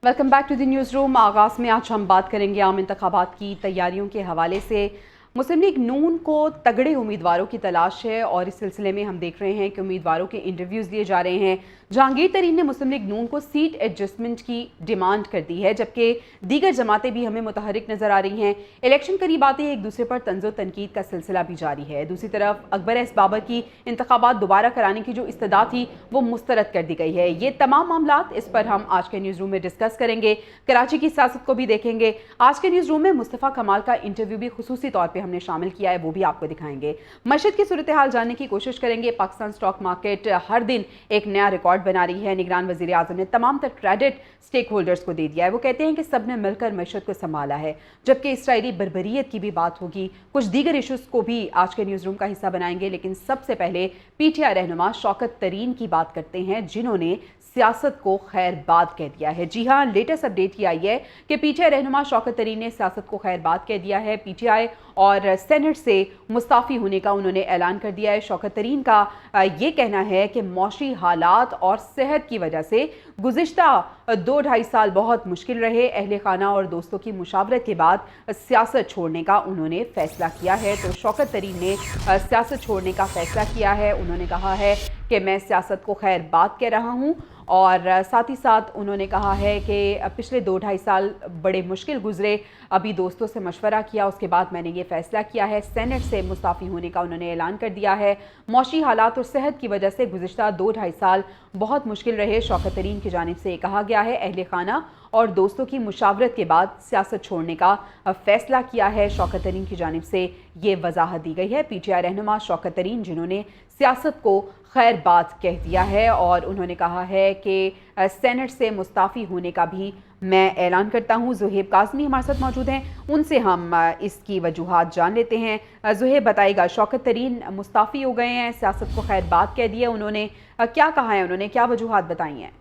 Welcome back to the newsroom. आगाज़ में आज हम बात करेंगे आम इंतखाबात की तैयारियों के हवाले से। मुस्लिम लीग नून को तगड़े उम्मीदवारों की तलाश है और इस सिलसिले में हम देख रहे हैं कि उम्मीदवारों के इंटरव्यूज़ लिए जा रहे हैं। जहांगीर तरीन ने मुस्लिम लीग नून को सीट एडजस्टमेंट की डिमांड कर दी है, जबकि दीगर जमातें भी हमें मुतहरिक नज़र आ रही हैं। इलेक्शन करीब आते ही एक दूसरे पर तंज़ो तनकीद का सिलसिला भी जारी है। दूसरी तरफ अकबर एस बाबर की इंतखाबात दोबारा कराने की जो इस्तदा थी वो मुस्तरद कर दी गई है। ये तमाम मामलात इस पर हम आज के न्यूज़ रूम में डिस्कस करेंगे। कराची की सियासत को भी देखेंगे। आज के न्यूज़ रूम में मुस्तफ़ा कमाल का इंटरव्यू भी खुसूसी तौर पर हमने शामिल किया है, वो भी आपको दिखाएंगे। मशहद की सूरत हाल जानने की कोशिश करेंगे। पाकिस्तान स्टॉक मार्केट हर दिन एक नया रिकॉर्ड बना रही है। निगरान वज़ीर आज़म ने तमाम तर क्रेडिट स्टेक होल्डर्स को दे दिया है। वो कहते हैं कि सब ने मिलकर मशहद को संभाला है, जबकि इसराइली बर्बरियत की भी बात होगी। कुछ दीगर इशूज़ को भी आज के न्यूज़ रूम का हिस्सा बनाएंगे, लेकिन सबसे पहले पीटीआई रहनुमा शौकत तरीन की बात करते हैं, जिन्होंने सियासत को खैरबाद कह दिया है। जी हाँ, लेटेस्ट अपडेट ये आई है कि पीटीआई रहनुमा शौकत तरीन ने सियासत को खैरबाद कह दिया है। पीटीआई और सेनेट से मुस्ताफ़ी होने का उन्होंने ऐलान कर दिया है। शौकत तरीन का ये कहना है कि मौशी हालात और सेहत की वजह से गुज़िश्ता 2-2.5 साल बहुत मुश्किल रहे। अहले खाना और दोस्तों की मुशावरत के बाद सियासत छोड़ने का उन्होंने फ़ैसला किया है। तो शौकत तरीन ने सियासत छोड़ने का फ़ैसला किया है। उन्होंने कहा है कि मैं सियासत को खैरबाद कह रहा हूँ, और साथ ही साथ उन्होंने कहा है कि पिछले 2-2.5 साल बड़े मुश्किल गुजरे। अभी दोस्तों से मशवरा किया, उसके बाद मैंने ये फ़ैसला किया है। सेनेट से मुस्ताफ़ी होने का उन्होंने ऐलान कर दिया है। मौशी हालात और सेहत की वजह से गुज़िश्ता 2-2.5 साल बहुत मुश्किल रहे। शौकत तरीन की जानिब से कहा गया है अहले खाना और दोस्तों की मुशावरत के बाद सियासत छोड़ने का फ़ैसला किया है। शौकत तरीन की जानिब से ये वजाहत दी गई है। पीटीआई रहनुमा शौकत तरीन, जिन्होंने सियासत को खैरबाद कह दिया है, और उन्होंने कहा है कि सेनेट से मुस्ताफ़ी होने का भी मैं ऐलान करता हूँ। ज़ुहैब काज़मी हमारे साथ मौजूद हैं, उनसे हम इसकी वजूहात जान लेते हैं। ज़ुहैब, बताइएगा, शौकत तरीन मुस्ताफ़ी हो गए हैं, सियासत को खैरबाद कह दिया उन्होंने, क्या कहा है उन्होंने, क्या वजूहात बताई हैं?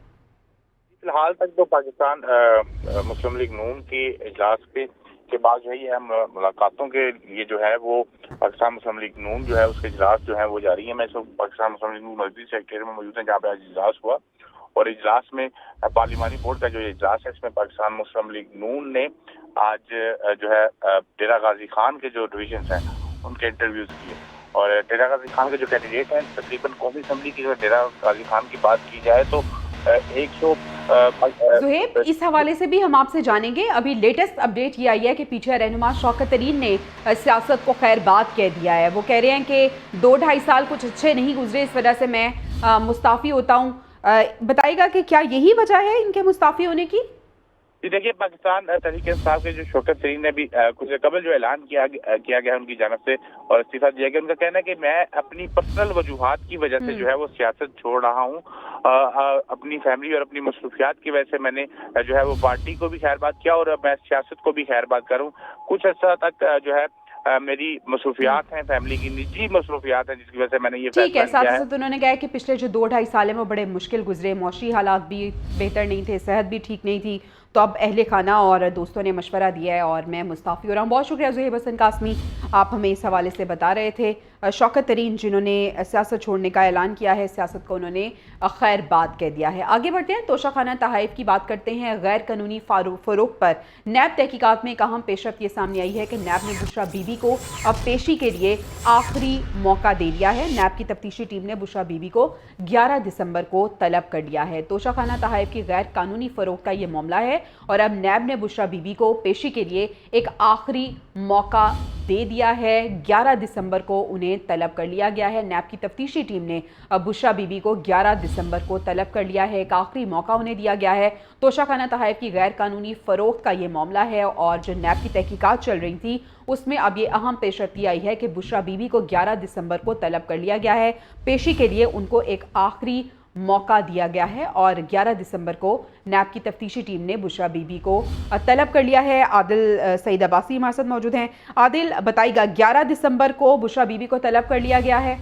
फिलहाल तक तो पाकिस्तान मुस्लिम लीग नून के इजलास के बाद जो है ये मुलाकातों के लिए जो है वो पाकिस्तान मुस्लिम लीग नून जो है उसके इजलास जो है वो जारी है। मैं इस वक्त पाकिस्तान मुस्लिम लीग नून मजलिस सेक्रेटरी में मौजूद है, जहाँ पे आज इजलास हुआ, और इजलास में पार्लिमानी बोर्ड का जो इजलास है इसमें पाकिस्तान मुस्लिम लीग नून ने आज जो है डेरा गाजी खान के जो डिविजन हैं उनके इंटरव्यूज किए। और डेरा गाजी खान के जो कैंडिडेट हैं, तकरीबन कौमी असम्बली की अगर डेरा गाजी खान की बात की जाए तो ज़ुहैब, इस हवाले से भी हम आपसे जानेंगे। अभी लेटेस्ट अपडेट ये आई है कि पीटीआई रहनुमा शौकत तरीन ने सियासत को खैरबाद कह दिया है। वो कह रहे हैं कि 2-2.5 साल कुछ अच्छे नहीं गुजरे, इस वजह से मैं मुस्ताफ़ी होता हूँ। बताइएगा कि क्या यही वजह है इनके मुस्ताफ़ी होने की? जी देखिए, पाकिस्तान तहरीक इंसाफ के जो शौकत तरीन ने भी कुछ कबल जो ऐलान किया गया है उनकी जानब से और इस्तीफा दिया गया। उनका कहना है कि मैं अपनी पर्सनल वजूहात की वजह से जो है वो सियासत छोड़ रहा हूँ। अपनी फैमिली और अपनी मसरूफियात की वजह से मैंने जो है वो पार्टी को भी खैरबाद किया और मैं सियासत को भी खैरबाद करूँ। कुछ अर्सा तक जो है मेरी मसरूफियात हैं, फैमिली की निजी मसरूफियात हैं, जिसकी वजह से मैंने ये फैसला किया है। साथ ही साथ उन्होंने कहा कि पिछले जो 2-2.5 साल में वो बड़े मुश्किल गुजरे, मौशी हालात भी बेहतर नहीं थे, सेहत भी ठीक नहीं थी, तो अब अहले खाना और दोस्तों ने मशवरा दिया है और मैं मुस्ताफ़ी हो रहा हूँ। बहुत शुक्रिया ज़ुहैब हसन काज़मी, आप हमें इस हवाले से बता रहे थे। शौकत तरीन, जिन्होंने सियासत छोड़ने का ऐलान किया है, सियासत को उन्होंने खैरबाद कह दिया है। आगे बढ़ते हैं, तोशाखाना तहाइफ की बात करते हैं। गैर कानूनी फ़रोख्त पर नैब तहकीकात में एक अहम पेशरफ्त ये सामने आई है कि नैब ने बुशरा बीबी को अब पेशी के लिए आखिरी मौका दे दिया है। नैब की तफ्तीशी टीम ने बुशरा बीबी को 11 दिसंबर को तलब कर लिया है। तोशाखाना तहाइफ की गैर कानूनी फ़रोख्त का ये मामला है और अब नैब ने बुशरा बीबी को पेशी के लिए एक आखिरी मौका दे दिया है। 11 दिसंबर को उन्हें तलब कर लिया गया है। नैब की तफ्तीशी टीम ने बुशरा बीबी को 11 दिसंबर को तलब कर लिया है, एक आखिरी मौका उन्हें दिया गया है। तोशाखाना तहाइफ की गैर कानूनी फ़रोख्त का ये मामला है और जो नैब की तहकीकात चल रही थी उसमें अब ये अहम पेशरफ्ती आई है कि बुशरा बीबी को 11 दिसंबर को तलब कर लिया गया है। पेशी के लिए उनको एक आखिरी मौका दिया गया है और 11 दिसंबर को नैब की तफ्तीशी टीम ने बुशरा बीबी को तलब कर लिया है। आदिल सईद अब्बासी हमारे साथ मौजूद हैं। आदिल, बताइएगा, 11 दिसंबर को बुशरा बीबी को तलब कर लिया गया है।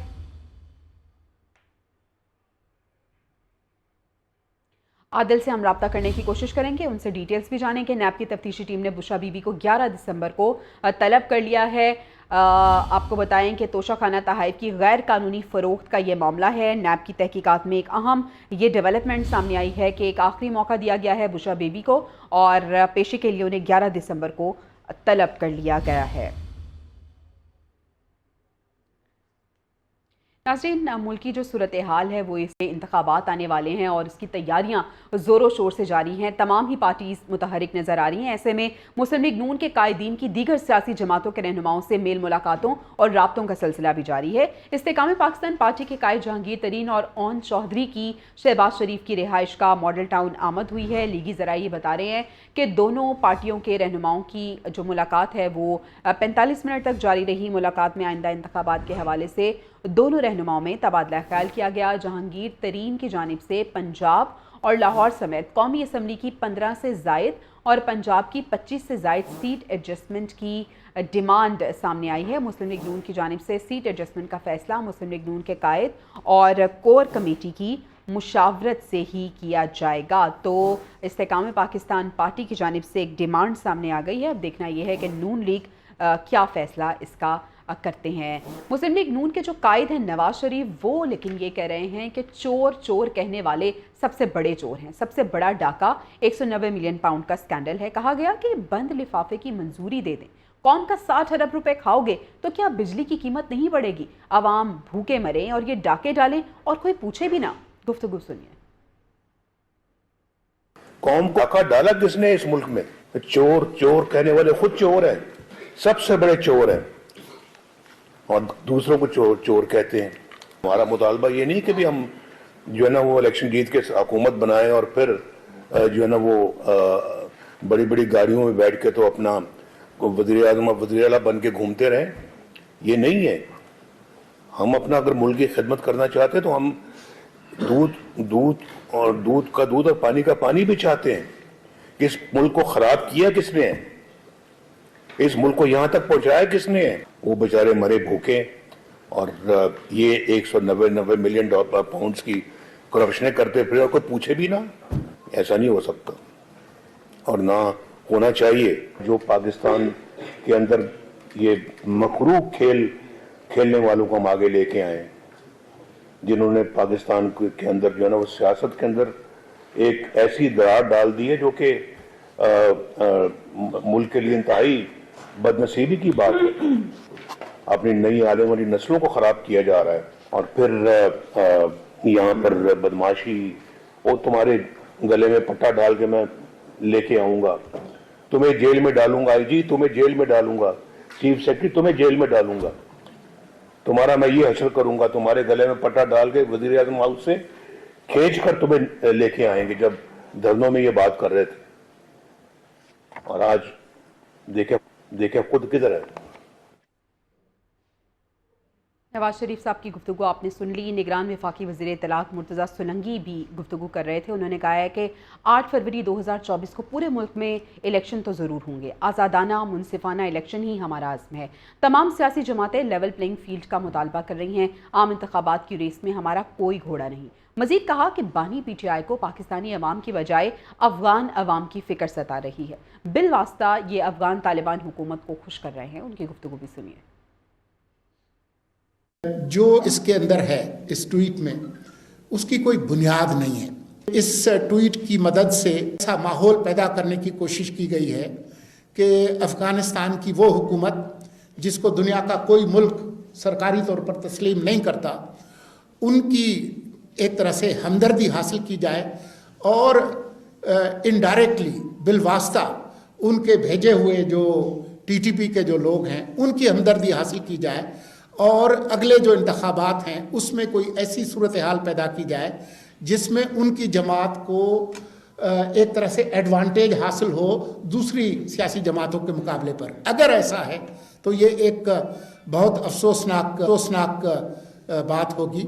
आदिल से हम रब्ता करने की कोशिश करेंगे, उनसे डिटेल्स भी जानेंगे। नैब की तफ्तीशी टीम ने बुशरा बीबी को 11 दिसंबर को तलब कर लिया है। آپ کو بتائیں کہ توشہ خانہ تحائف کی غیر قانونی فروخت کا یہ معاملہ ہے۔ نیب کی تحقیقات میں ایک اہم یہ ڈیولپمنٹ سامنے آئی ہے کہ ایک آخری موقع دیا گیا ہے بشرا بیوی کو اور پیشی کے لیے انہیں 11 دسمبر کو طلب کر لیا گیا ہے۔ ناظرین، ملکی جو صورتحال ہے وہ اس کے انتخابات آنے والے ہیں اور اس کی تیاریاں زور و شور سے جاری ہیں۔ تمام ہی پارٹیز متحرک نظر آ رہی ہیں۔ ایسے میں مسلم لیگ نون کے قائدین کی دیگر سیاسی جماعتوں کے رہنماؤں سے میل ملاقاتوں اور رابطوں کا سلسلہ بھی جاری ہے۔ استحکام پاکستان پارٹی کے قائد جہانگیر ترین اور اون چودھری کی شہباز شریف کی رہائش کا ماڈل ٹاؤن آمد ہوئی ہے۔ لیگی ذرائع یہ بتا رہے ہیں کہ دونوں پارٹیوں کے رہنماؤں کی جو ملاقات ہے وہ 45 منٹ تک جاری رہی۔ ملاقات میں آئندہ انتخابات کے حوالے سے دونوں رہنماؤں میں تبادلہ خیال کیا گیا۔ جہانگیر ترین کی جانب سے پنجاب اور لاہور سمیت قومی اسمبلی کی 15 سے زائد اور پنجاب کی 25 سے زائد سیٹ ایڈجسٹمنٹ کی ڈیمانڈ سامنے آئی ہے۔ مسلم لیگ نون کی جانب سے سیٹ ایڈجسٹمنٹ کا فیصلہ مسلم لیگ نون کے قائد اور کور کمیٹی کی مشاورت سے ہی کیا جائے گا۔ تو استحکام پاکستان پارٹی کی جانب سے ایک ڈیمانڈ سامنے آ گئی ہے۔ اب دیکھنا یہ ہے کہ نون لیگ کیا فیصلہ اس کا کرتے ہیں۔ مسلم لیگ نون کے جو قائد ہیں نواز شریف، وہ لیکن یہ کہہ رہے ہیں کہ چور چور کہنے والے سب سے بڑے چور ہیں۔ سب سے بڑا ڈاکہ 190 ملین پاؤنڈ کا سکینڈل ہے۔ کہا گیا کہ بند لفافے کی منظوری دے دیں، قوم کا 60 ارب روپے کھاؤ گے تو کیا بجلی کی قیمت نہیں بڑھے گی؟ عوام بھوکے مریں اور یہ ڈاکے ڈالیں اور کوئی پوچھے بھی نہ۔ گفتگو سنیے۔ قوم کو ڈاکہ ڈالا کس نے اس ملک میں؟ چور چور کہنے والے خود چور ہیں، سب سے بڑے چور ہیں اور دوسروں کو چور چور کہتے ہیں۔ ہمارا مطالبہ یہ نہیں کہ بھی ہم جو ہے نا وہ الیکشن جیت کے حکومت بنائیں اور پھر جو ہے نا وہ بڑی بڑی گاڑیوں میں بیٹھ کے تو اپنا وزیر اعظم اور وزیر اعلیٰ بن کے گھومتے رہیں، یہ نہیں ہے۔ ہم اپنا اگر ملک کی خدمت کرنا چاہتے ہیں تو ہم دودھ کا دودھ اور پانی کا پانی بھی چاہتے ہیں۔ اس ملک کو خراب کیا کس نے ہے؟ اس ملک کو یہاں تک پہنچایا کس نے ہے؟ وہ بیچارے مرے بھوکے اور یہ 190 ملین پاؤنڈز کی کرپشنیں کرتے پھر اور کوئی پوچھے بھی نہ۔ ایسا نہیں ہو سکتا اور نہ ہونا چاہیے۔ جو پاکستان کے اندر یہ مکروہ کھیل کھیلنے والوں کو ہم آگے لے کے آئے، جنہوں نے پاکستان کے اندر جو ہے نا وہ سیاست کے اندر ایک ایسی درار ڈال دی ہے جو کہ ملک کے لیے انتہائی بدنصیبی کی بات ہے۔ اپنی نئی آنے والی نسلوں کو خراب کیا جا رہا ہے اور پھر یہاں پر بدماشی، اور تمہارے گلے میں پٹا ڈال کے میں لے کے آؤں گا، تمہیں جیل میں ڈالوں گا، آئی جی تمہیں جیل میں ڈالوں گا، چیف سیکرٹری تمہیں جیل میں ڈالوں گا، تمہارا میں یہ حشر کروں گا، تمہارے گلے میں پٹا ڈال کے وزیر اعظم ہاؤس سے کھینچ کر تمہیں لے کے آئیں گے، جب دھرنوں میں یہ بات کر رہے تھے۔ اور آج دیکھیں خود کدھر ہے۔ نواز شریف صاحب کی گفتگو آپ نے سن لی۔ نگران وفاقی وزیر اطلاعات مرتضیٰ سولنگی بھی گفتگو کر رہے تھے۔ انہوں نے کہا ہے کہ 8 فروری 2024 کو پورے ملک میں الیکشن تو ضرور ہوں گے، آزادانہ منصفانہ الیکشن ہی ہمارا عزم ہے۔ تمام سیاسی جماعتیں لیول پلینگ فیلڈ کا مطالبہ کر رہی ہیں، عام انتخابات کی ریس میں ہمارا کوئی گھوڑا نہیں۔ مزید کہا کہ بانی پی ٹی آئی کو پاکستانی عوام کی بجائے افغان عوام کی فکر ستا رہی ہے، بالواسطہ یہ افغان طالبان حکومت کو خوش کر رہے ہیں۔ ان کی گفتگو بھی سنیے۔ جو اس کے اندر ہے اس ٹویٹ میں، اس کی کوئی بنیاد نہیں ہے۔ اس ٹویٹ کی مدد سے ایسا ماحول پیدا کرنے کی کوشش کی گئی ہے کہ افغانستان کی وہ حکومت جس کو دنیا کا کوئی ملک سرکاری طور پر تسلیم نہیں کرتا، ان کی ایک طرح سے ہمدردی حاصل کی جائے اور انڈائریکٹلی بالواسطہ ان کے بھیجے ہوئے جو ٹی ٹی پی کے جو لوگ ہیں ان کی ہمدردی حاصل کی جائے اور اگلے جو انتخابات ہیں اس میں کوئی ایسی صورتحال پیدا کی جائے جس میں ان کی جماعت کو ایک طرح سے ایڈوانٹیج حاصل ہو دوسری سیاسی جماعتوں کے مقابلے پر۔ اگر ایسا ہے تو یہ ایک بہت افسوسناک بات ہوگی۔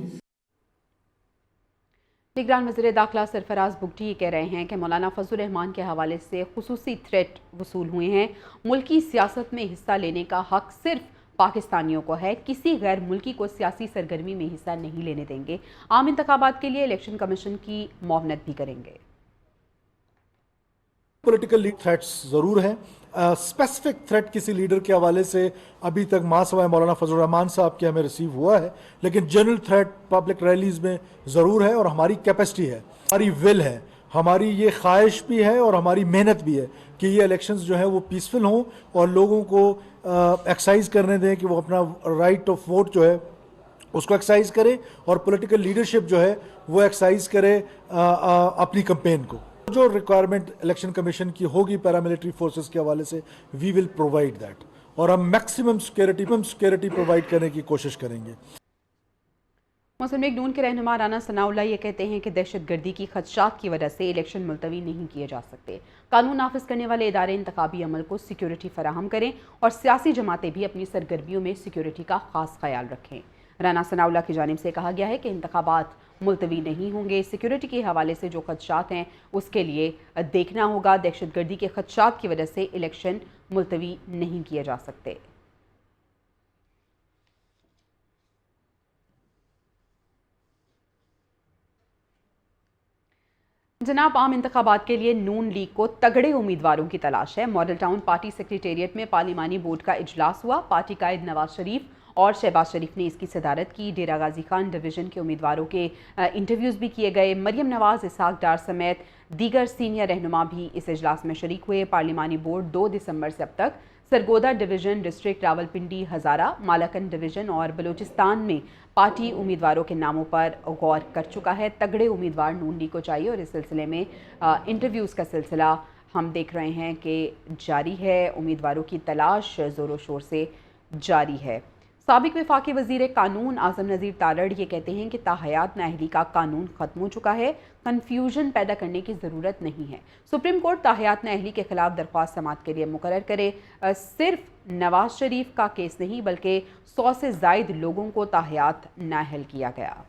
نگران وزیر داخلہ سرفراز بگٹی یہ کہہ رہے ہیں کہ مولانا فضل الرحمان کے حوالے سے خصوصی تھریٹ وصول ہوئے ہیں۔ ملکی سیاست میں حصہ لینے کا حق صرف پاکستانیوں کو ہے، کسی غیر ملکی کو سیاسی سرگرمی میں حصہ نہیں لینے دیں گے، عام انتخابات کے لیے الیکشن کمیشن کی معاونت بھی کریں گے۔ پولیٹیکل تھریٹس ضرور ہیں، स्पेसिफिक थ्रेट किसी लीडर के हवाले से अभी तक महासवाए मौलाना फजल रहमान साहब के हमें रिसीव हुआ है, लेकिन जनरल थ्रेट पब्लिक रैलीज में ज़रूर है और हमारी कैपेसिटी है, हमारी विल है, हमारी ये ख्वाहिश भी है और हमारी मेहनत भी है कि ये इलेक्शंस जो है वो पीसफुल हों और लोगों को एक्सरसाइज करने दें कि वो अपना राइट ऑफ वोट जो है उसको एक्सरसाइज करे और पॉलिटिकल लीडरशिप जो है वो एक्सरसाइज करे अपनी कैंपेन को। जो रिक्वायरमेंट इलेक्शन कमीशन की होगी पैरामिलिट्री फोर्सेस के हवाले से, वी विल प्रोवाइड दैट, और हम मैक्सिमम सिक्योरिटी प्रोवाइड करने की कोशिश करेंगे। मुस्लिम लीग नून के रहनुमा राना सनाउल्लाह ये कहते हैं कि दहशतगर्दी की खदशात की वजह से इलेक्शन मुलतवी नहीं किए जा सकते। कानून नाफिज करने वाले इदारे इंतखाबी अमल को सिक्योरिटी फराहम करें और सियासी जमातें भी अपनी सरगर्मियों में सिक्योरिटी का खास ख्याल रखें। राना सनाउल्लाह की जानिब से कहा गया है कि इंतखाबात मुलतवी नहीं होंगे। सिक्योरिटी के हवाले से जो खदशात हैं उसके लिए देखना होगा। दहशतगर्दी के खदशात की वजह से इलेक्शन मुलतवी नहीं किए जा सकते। जनाब, आम इंतखाबात के लिए नून लीग को तगड़े उम्मीदवारों की तलाश है। मॉडल टाउन पार्टी सेक्रेटेरिएट में पार्लिमानी बोर्ड का इजलास हुआ। पार्टी कायद नवाज शरीफ और शहबाज शरीफ ने इसकी सदारत की। डेरा गाजी खान डिवीज़न के उम्मीदवारों के इंटरव्यूज़ भी किए गए। मरियम नवाज, इसहाक डार समेत दीगर सीनियर रहनुमा भी इस इजलास में शरीक हुए। पार्लिमानी बोर्ड 2 दिसंबर से अब तक सरगोदा डिवीज़न, डिस्ट्रिक्ट रावलपिंडी, हज़ारा, मालाकन डिवीज़न और बलूचिस्तान में पार्टी उम्मीदवारों के नामों पर गौर कर चुका है। तगड़े उम्मीदवार नून लीग को चाहिए और इस सिलसिले में इंटरव्यूज़ का सिलसिला हम देख रहे हैं कि जारी है। उम्मीदवारों की तलाश ज़ोरों शोर से जारी है। साबिक वफाकी वज़ीर कानून आज़म नज़ीर तारड़ ये कहते हैं कि ताहयात नाअहली का कानून ख़त्म हो चुका है, कन्फ्यूजन पैदा करने की ज़रूरत नहीं है। सुप्रीम कोर्ट ताहयात नाअहली के ख़िलाफ़ दरख्वास्त समाअत के लिए मुकर्रर करे। सिर्फ नवाज शरीफ का केस नहीं बल्कि 100 से ज़ायद लोगों को ताहयात नाअहल किया गया।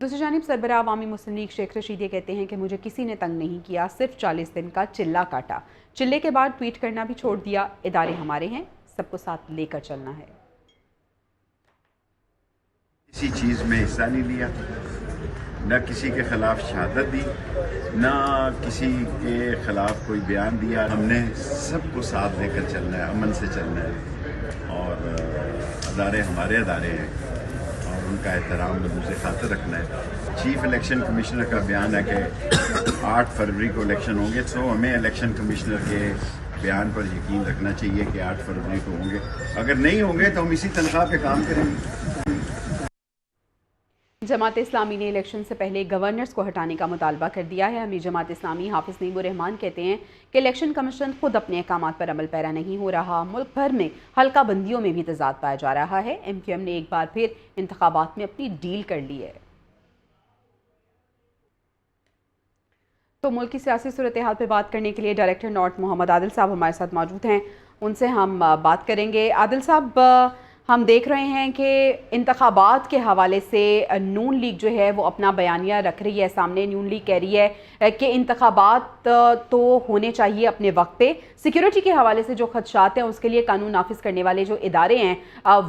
दूसरी जानिब सरबराह अवामी मुस्लिम लीग शेख रशीद ये कहते हैं कि मुझे किसी ने तंग नहीं किया, सिर्फ 40 दिन का चिल्ला काटा, चिल्ले के बाद ट्वीट करना भी छोड़ दिया। इदारे हमारे हैं, सबको साथ लेकर चलना है। किसी चीज़ में हिस्सा नहीं लिया, न किसी के खिलाफ शहादत दी, न किसी के खिलाफ कोई बयान दिया। हमने सबको साथ लेकर चलना है, अमन से चलना है और अदारे हमारे अदारे हैं और उनका एहतराम दूसरे खातिर रखना है। चीफ इलेक्शन कमिश्नर का बयान है कि 8 फरवरी को इलेक्शन होंगे, तो हमें इलेक्शन कमिश्नर के बयान पर यकीन रखना चाहिए कि 8 फरवरी को होंगे। अगर नहीं होंगे तो हम इसी तनख्वाह पे काम करेंगे। जमात इस्लामी ने इलेक्शन से पहले गवर्नर्स को हटाने का मुतालबा कर दिया है। अमीर जमात इस्लामी हाफिज नईमुर रहमान कहते हैं कि इलेक्शन कमीशन खुद अपने अहकामात पर अमल पैरा नहीं हो रहा। मुल्क भर में हल्का बंदियों में भी तजाद पाया जा रहा है। MQM ने एक बार फिर इंतखाबात में अपनी डील कर ली है। तो मुल्क की सियासी सूरत हाल पर बात करने के लिए डायरेक्टर नॉर्थ मोहम्मद आदिल साहब हमारे साथ मौजूद हैं, उनसे हम बात करेंगे। आदिल साहब, हम देख रहे हैं कि इंतखाबात के हवाले से नून लीग जो है वो अपना बयानिया रख रही है सामने। नून लीग कह रही है कि इंतखाबात तो होने चाहिए अपने वक्त पे। सिक्योरिटी के हवाले से जो खदशात हैं उसके लिए कानून नाफिज करने वाले जो इदारे हैं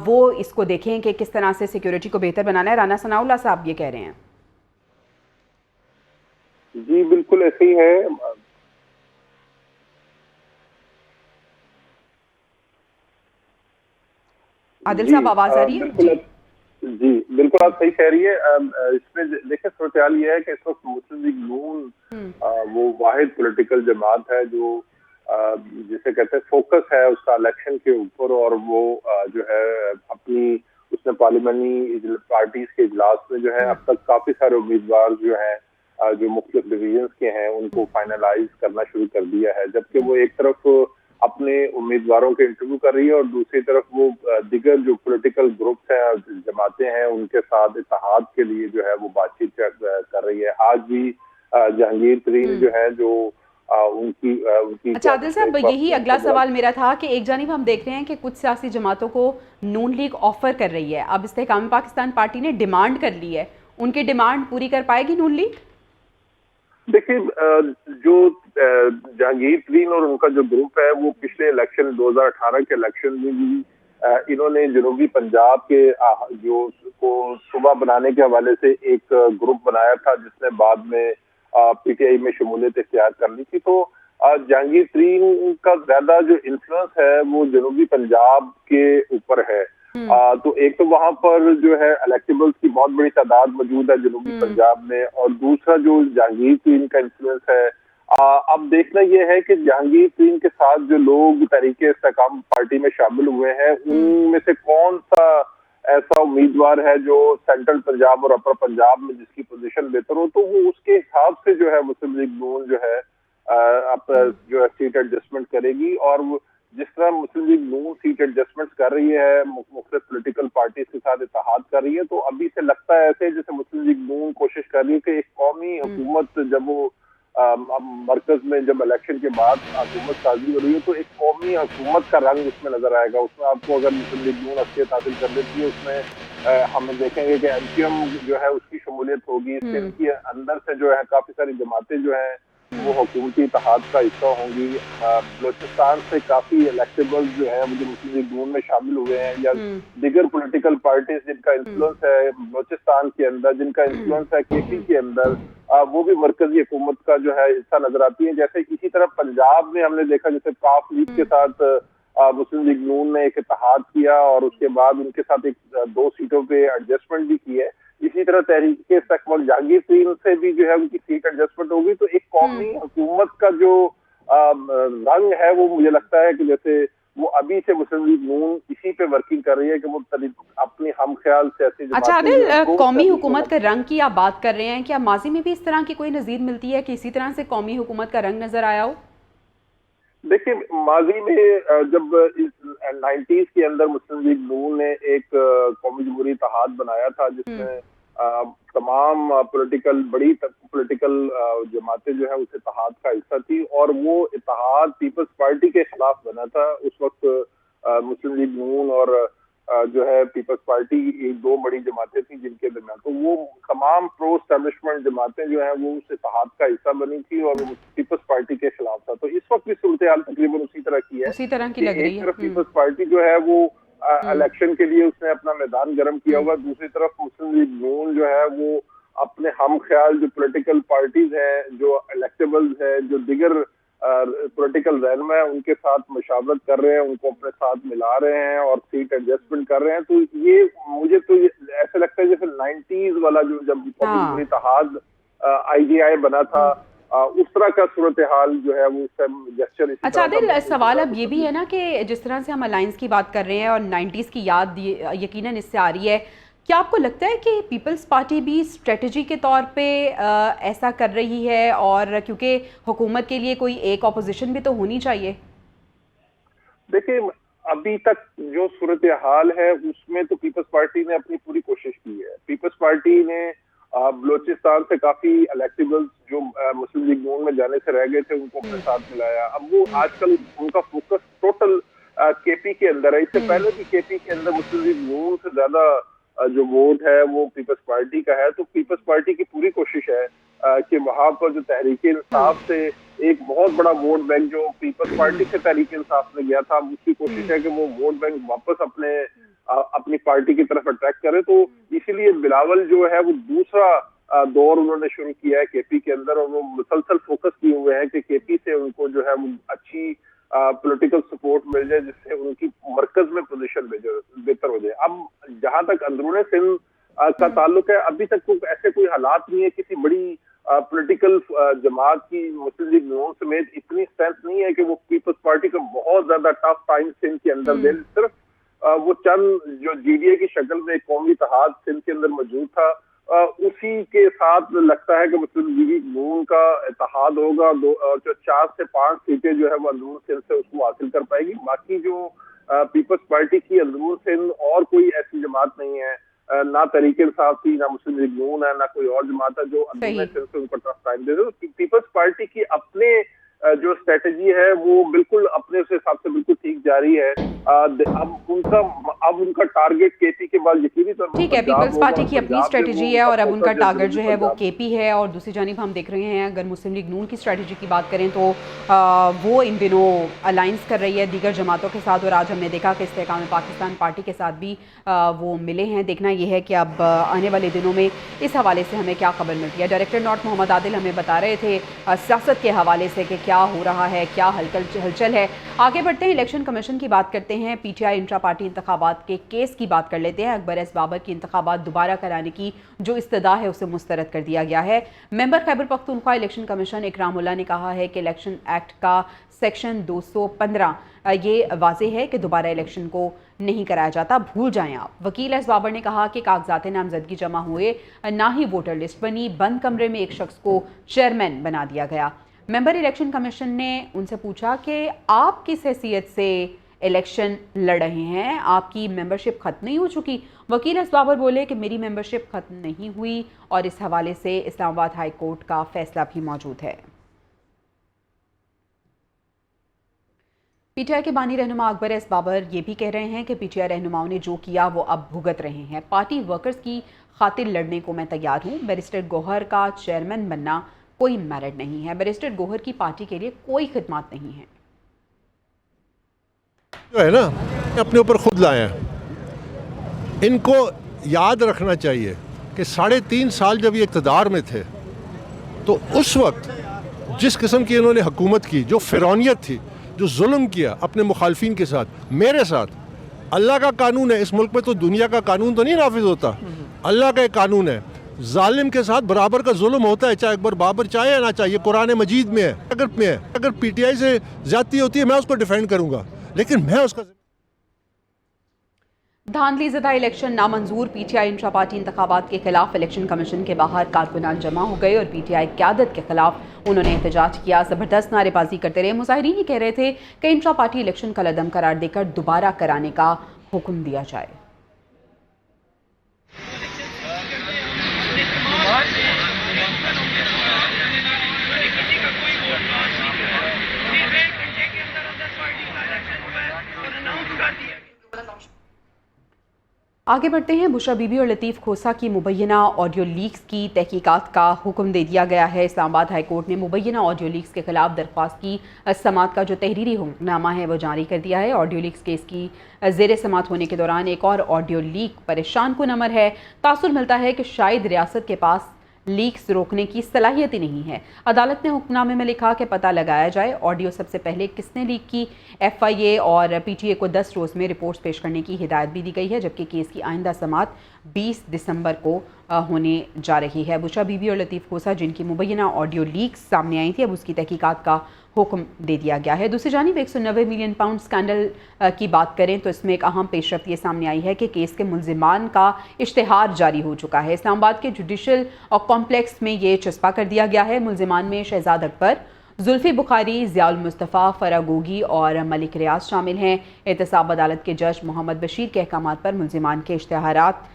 वो इसको देखें कि किस तरह से सिक्योरिटी को बेहतर बनाना है। राना सनाउल्लाह साहब ये कह रहे हैं। जी बिल्कुल ऐसे ही है। आदिल साहब, आवाज आ रही है? जी बिल्कुल आप सही कह रही है। इसमें देखिए सूरत हाल ये है कि इस वक्त मुस्लिम लीग नून वो वाहिद पॉलिटिकल जमात है जो जिसे कहते हैं फोकस है उसका इलेक्शन के ऊपर, और वो जो है अपनी उसने पार्लियामानी पार्टीज के इजलास में जो है अब तक काफी सारे उम्मीदवार जो हैं जो मुख्तलिफ डिवीजन के हैं उनको फाइनलाइज करना शुरू कर दिया है। जबकि वो एक तरफ अपने उम्मीदवारों के इंटरव्यू कर रही है और दूसरी तरफ वो दिगर जो पॉलिटिकल ग्रुप्स हैं जमातें हैं उनके साथ इत्तेहाद के लिए जो है वो बातचीत कर रही है। आज भी जहांगीर तरीन जो है जो उनकी अच्छा आदिल साहब, यही अगला सवाल मेरा था कि एक जानिब हम देख रहे हैं कि कुछ सियासी जमातों को नून लीग ऑफर कर रही है। अब इस्तेहकाम पाकिस्तान पार्टी ने डिमांड कर ली है, उनकी डिमांड पूरी कर पाएगी नून लीग? देखिए जो जहांगीर तरीन और उनका जो ग्रुप है वो पिछले इलेक्शन 2018 के इलेक्शन में भी انہوں نے جنوبی پنجاب کے جو کو صوبہ بنانے کے حوالے سے ایک گروپ بنایا تھا جس نے بعد میں پی ٹی آئی میں شمولیت اختیار کر لی تھی. تو جہانگیر ترین کا زیادہ جو انفلوئنس ہے وہ جنوبی پنجاب کے اوپر ہے. تو ایک تو وہاں پر جو ہے الیکٹیبلز کی بہت بڑی تعداد موجود ہے جنوبی پنجاب میں, اور دوسرا جو جہانگیر ترین کا انفلوئنس ہے. اب دیکھنا یہ ہے کہ جہانگیر ترین کے ساتھ جو لوگ تحریک استحکام پارٹی میں شامل ہوئے ہیں ان میں سے کون سا ایسا امیدوار ہے جو سینٹرل پنجاب اور اپر پنجاب میں جس کی پوزیشن بہتر ہو, تو وہ اس کے حساب سے جو ہے مسلم لیگ نون جو ہے سیٹ ایڈجسٹمنٹ کرے گی. اور جس طرح مسلم لیگ نون سیٹ ایڈجسٹمنٹ کر رہی ہے, مختلف پولیٹیکل پارٹیز کے ساتھ اتحاد کر رھی ہے, تو ابھی سے لگتا ہے ایسے جیسے مسلم لیگ نون کوشش کر رہی ہے کہ ایک قومی حکومت جب وہ مرکز میں جب الیکشن کے بعد حکومت سازی ہو رہی ہے تو ایک قومی حکومت کا رنگ اس میں نظر آئے گا. اس میں آپ کو اگر مسلم لیگ نون اکثریت حاصل کر لیتی ہے اس میں ہم دیکھیں گے کہ ایم کیو ایم جو ہے اس کی شمولیت ہوگی. سندھ کے اندر سے جو ہے کافی ساری جماعتیں جو ہیں وہ حکومتی اتحاد کا حصہ ہوں گی. بلوچستان سے کافی الیکٹیبلز جو ہیں وہ جو مسلم لیگ نون میں شامل ہوئے ہیں, یا دیگر پولیٹیکل پارٹیز جن کا انفلوئنس ہے بلوچستان کے اندر, جن کا انفلوئنس ہے کے پی کے اندر, وہ بھی مرکزی حکومت کا جو ہے حصہ نظر آتی ہیں. جیسے اسی طرح پنجاب میں ہم نے دیکھا جیسے کاف لیگ کے ساتھ مسلم لیگ نون نے ایک اتحاد کیا اور اس کے بعد ان کے ساتھ ایک 2 سیٹوں پہ ایڈجسٹمنٹ بھی کی ہے. اسی طرح تحریک استقبال جہانگیر ترین سے بھی جو ہے ان کی سیٹ ایڈجسٹمنٹ ہوگی. تو ایک قومی حکومت کا جو رنگ ہے وہ مجھے لگتا ہے کہ جیسے وہ ابھی سے مسلم لیگ نون اسی پہ ورکنگ کر رہی ہے کہ وہ اپنی ہم خیال سیاسی. اچھا عادل, قومی حکومت کا رنگ کی آپ بات کر رہے ہیں, کیا ماضی میں بھی اس طرح کی کوئی نظیر ملتی ہے کہ اسی طرح سے قومی حکومت کا رنگ نظر آیا ہو؟ دیکھیں ماضی میں جب 90s کے اندر مسلم لیگ نون نے ایک قومی جمہوری اتحاد بنایا تھا جس میں تمام بڑی پولیٹیکل جماعتیں جو ہے اس اتحاد کا حصہ تھی, اور وہ اتحاد پیپلز پارٹی کے خلاف بنا تھا. اس وقت مسلم لیگ نون اور جو ہے پیپلز پارٹی 2 بڑی جماعتیں تھیں جن کے درمیان, تو وہ تمام پرو اسٹیبلشمنٹ جماعتیں جو ہیں وہ اس اتحاد کا حصہ بنی تھی اور وہ پیپلز پارٹی کے خلاف تھا. تو اس وقت بھی صورتحال تقریباً اسی طرح کی ہے. اسی طرح کی لگ رہی ہے. ایک طرف پیپلز پارٹی جو ہے وہ الیکشن کے لیے اس نے اپنا میدان گرم کیا ہوا, دوسری طرف مسلم لیگ نون جو ہے وہ اپنے ہم خیال جو پولیٹیکل پارٹیز ہیں, جو الیکٹیبلز ہیں, جو دیگر پولیٹیکل رہنما ہیں ان کے ساتھ مشاورت کر رہے ہیں, ان کو اپنے ساتھ ملا رہے ہیں اور سیٹ ایڈجسٹمنٹ کر رہے ہیں. تو یہ مجھے تو ایسا لگتا ہے جیسے 90s والا جو جب قومی جمہوری اتحاد آئی جی آئی بنا تھا اس طرح کا صورتحال جو ہے وہ جسچر. اچھا عادل, سوال اب یہ بھی ہے نا کہ جس طرح سے ہم الائنس کی بات کر رہے ہیں اور 90s کی یاد یقیناً اس سے آ رہی ہے, کیا آپ کو لگتا ہے کہ پیپلز پارٹی بھی اسٹریٹجی کے طور پہ ایسا کر رہی ہے, اور کیونکہ حکومت کے لیے کوئی ایک اپوزیشن بھی تو ہونی چاہیے؟ دیکھیں ابھی تک جو صورتحال ہے اس میں تو پیپلز پارٹی نے اپنی پوری کوشش کی ہے. پیپلز پارٹی نے بلوچستان سے کافی الیکٹیبلز جو مسلم لیگ نون میں جانے سے رہ گئے تھے ان کو اپنے ساتھ ملایا. اب وہ آج کل ان کا فوکس ٹوٹل کے پی کے اندر ہے. اس سے پہلے بھی کے پی کے اندر مسلم لیگ نون سے زیادہ جو ووٹ ہے وہ پیپلز پارٹی کا ہے. تو پیپلز پارٹی کی پوری کوشش ہے کہ وہاں پر جو تحریک انصاف سے ایک بہت بڑا ووٹ بینک جو پیپلز پارٹی سے تحریک انصاف میں گیا تھا, اس کی کوشش ہے کہ وہ ووٹ بینک واپس اپنی پارٹی کی طرف اٹریکٹ کرے. تو اسی لیے بلاول جو ہے وہ دوسرا دور انہوں نے شروع کیا ہے کے پی کے اندر, اور وہ مسلسل فوکس کیے ہوئے ہیں کہ کے پی سے ان کو جو ہے وہ اچھی پولیٹیکل سپورٹ مل جائے جس سے ان کی مرکز میں پوزیشن بہتر ہو جائے. اب جہاں تک اندرون سندھ کا تعلق ہے ابھی تک ایسے کوئی حالات نہیں ہے کسی بڑی پولیٹیکل جماعت کی مسلم لیگ نون سمیت اتنی اسٹرینتھ نہیں ہے کہ وہ پیپلز پارٹی کا بہت زیادہ ٹف ٹائم سندھ کے اندر دے. صرف وہ چند جو جی ڈی اے کی شکل میں ایک قومی اتحاد سندھ کے اندر موجود تھا, اسی کے ساتھ لگتا ہے کہ مسلم لیگ نون کا اتحاد ہوگا, جو 4 سے 5 سیٹیں جو ہے وہ اندرون سندھ سے اس کو حاصل کر پائے گی. باقی جو پیپلز پارٹی کی اندرون سندھ اور کوئی ایسی جماعت نہیں ہے, نہ تحریک انصاف تھی, نہ مسلم لیگ نون ہے, نہ کوئی اور جماعت ہے جو اندرون سندھ سے ان کو ٹف ٹائم دے دے. پیپلز پارٹی کی اپنے جو اسٹریٹجی ہے وہ بالکل اپنے حساب سے بالکل ٹھیک جاری ہے. اب ان کا अब उनका टारगेट केपी के बाद यकीनी तौर पर ठीक है, पीपल्स पार्टी की अपनी स्ट्रेटजी है और अब उनका टारगेट जो है वो केपी है। और दूसरी जानिब हम देख रहे हैं, अगर मुस्लिम लीग नून की स्ट्रेटजी की बात करें तो वो इन दिनों अलाइंस कर रही है दीगर जमातों के साथ, और आज हमने देखा कि इस्तेकाम पाकिस्तान पार्टी के साथ भी वो मिले हैं। देखना ये है कि अब आने वाले दिनों में इस हवाले से हमें क्या खबर मिलती है। डायरेक्टर नॉर्थ मोहम्मद आदिल हमें बता रहे थे सियासत के हवाले से कि क्या हो रहा है, क्या हलचल है। आगे बढ़ते हैं, इलेक्शन कमीशन की बात करते हैं। पीटीआई इंट्रा पार्टी इंतखाबात के केस की बात कर लेते हैं। अकबर एस बाबर की इंतखाबात दोबारा कराने की जो इस्तदा है उसे मुस्तरद कर दिया गया है। Member Khyber Pakhtunkhwa election commission Ikramullah ने कहा है कि इलेक्शन एक्ट का सेक्शन 215 ये वाज़ेह है कि दोबारा इलेक्शन को नहीं कराया जाता, भूल जाएं आप। वकील एस बाबर ने कहा कि कागजात नामजदगी जमा हुए, ना ही वोटर लिस्ट बनी, बंद कमरे में एक शख्स को चेयरमैन बना दिया गया। मेंबर इलेक्शन कमीशन ने उनसे पूछा कि आप किस हैसियत से इलेक्शन लड़ रहे हैं, आपकी मेंबरशिप ख़त्म नहीं हो चुकी? वकील एस बाबर बोले कि मेरी मेंबरशिप ख़त्म नहीं हुई और इस हवाले से इस्लामाबाद हाई कोर्ट का फैसला भी मौजूद है। पीटीआई के बानी रहनुमा अकबर एस बाबर ये भी कह रहे हैं कि पीटीआई रहनुमाओं ने जो किया वो अब भुगत रहे हैं। पार्टी वर्कर्स की खातिर लड़ने को मैं तैयार हूँ। बैरिस्टर गौहर का चेयरमैन बनना कोई मेरिट नहीं है। बैरिस्टर गौहर की पार्टी के लिए कोई खिदमत नहीं है। जो है ना, अपने ऊपर खुद लाए हैं। इनको याद रखना चाहिए कि 3.5 साल जब ये इक़्तिदार में थे तो उस वक्त जिस किस्म की इन्होंने हुकूमत की, जो फ़िरौनियत थी, जो जुल्म किया अपने मुखालफिन के साथ, मेरे साथ। अल्लाह का कानून है इस मुल्क में, तो दुनिया का कानून तो नहीं नाफिज होता, अल्लाह का एक कानून है। जालिम के साथ बराबर का जुल्म होता है, चाहे अकबर बाबर चाहे या ना चाहे, कुरान मजीद में है। अगर पीटीआई से ज्यादती होती है मैं उसको डिफेंड करूंगा, लेकिन मैं उसका धांधली ज़दा इलेक्शन नामंजूर। पीटीआई इंट्रा पार्टी इंतखाबात के खिलाफ इलेक्शन कमीशन के बाहर कारकुनान जमा हो गए और पीटीआई क़यादत के खिलाफ उन्होंने एहतजाज किया। ज़बरदस्त नारेबाजी करते रहे। मुज़ाहिरीन ये कह रहे थे कि इंट्रा पार्टी इलेक्शन का लदम करार देकर दोबारा कराने का हुक्म दिया जाए। आगे बढ़ते हैं। बुशरा बीबी और लतीफ़ खोसा की मुबैना ऑडियो लीक्स की तहकीकात का हुक्म दे दिया गया है। इस्लामाबाद हाई कोर्ट ने मुबैना ऑडियो लीक्स के खिलाफ दरख्वास्त की समाअत का जो तहरीरी हुक्मनामा है वो जारी कर दिया है। ऑडियो लीक्स केस की ज़ेर समाअत होने के दौरान एक और ऑडियो लीक परेशान कुन अमर है। तासुर मिलता है कि शायद रियासत के पास लीक्स रोकने की सलाहियत ही नहीं है। अदालत ने हुक्मनामे में लिखा कि पता लगाया जाए ऑडियो सबसे पहले किसने लीक की। एफआईए और पीटीए को 10 रोज़ में रिपोर्ट्स पेश करने की हिदायत भी दी गई है, जबकि केस की आइंदा समाअत 20 दिसंबर को होने जा रही है। बुशरा बीबी और लतीफ़ खोसा जिनकी मुबैना ऑडियो लीक्स सामने आई थी, अब उसकी तहकीकात का हुक्म दे दिया गया है। दूसरी जानिब 190 मिलियन पाउंड स्कैंडल की बात करें तो इसमें एक अहम पेशरफ्त ये सामने आई है कि केस के मुल्जिमान का इश्तिहार जारी हो चुका है। इस्लामाबाद के जुडिशल और कॉम्प्लेक्स में ये चस्पा कर दिया गया है। मुल्जिमान में शहजाद अकबर, जुल्फी बुखारी, ज़ियाउल मुस्तफ़ा, फरागोगी और मलिक रियाज शामिल हैं। एहतसाब अदालत के जज मोहम्मद बशीर के अहकामात पर मुल्जिमान के इश्तिहारात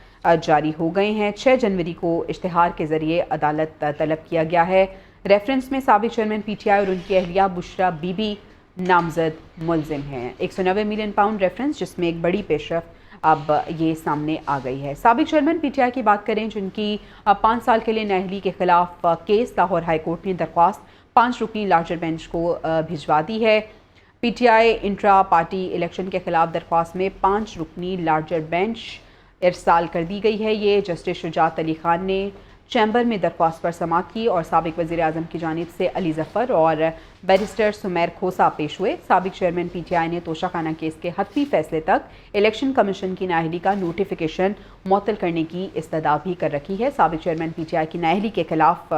जारी हो गए हैं। 6 जनवरी को इश्तिहार के ज़रिए अदालत तलब किया गया है। रेफरेंस में साबिक चेयरमैन पीटीआई और उनकी अहलिया बुशरा बीबी नामजद मुलजिम हैं। 190 मिलियन पाउंड रेफरेंस जिसमें एक बड़ी पेशरफ्त अब ये सामने आ गई है। साबिक चेयरमैन पीटीआई की बात करें जिनकी 5 साल के लिए नाअहली के खिलाफ केस लाहौर हाई कोर्ट ने दरख्वास्त 5 रुकनी लार्जर बेंच को भिजवा दी है। पीटीआई इंट्रा पार्टी इलेक्शन के खिलाफ दरख्वास्त में 5 रुकनी लार्जर बेंच इरसाल कर दी गई है। ये जस्टिस शुजात अली खान ने चैम्बर में दरख्वास्त पर समाअत की और साबिक वज़ीर आज़म की जानिब से अली ज़फ़र और बैरिस्टर सुमैर खोसा पेश हुए। साबिक चेयरमैन पीटीआई ने तोशाखाना केस के हतमी फैसले तक इलेक्शन कमीशन की नाअहली का नोटिफिकेशन मुअत्तल करने की इस्तदा भी कर रखी है। साबिक चेयरमैन पीटीआई की नाअहली के खिलाफ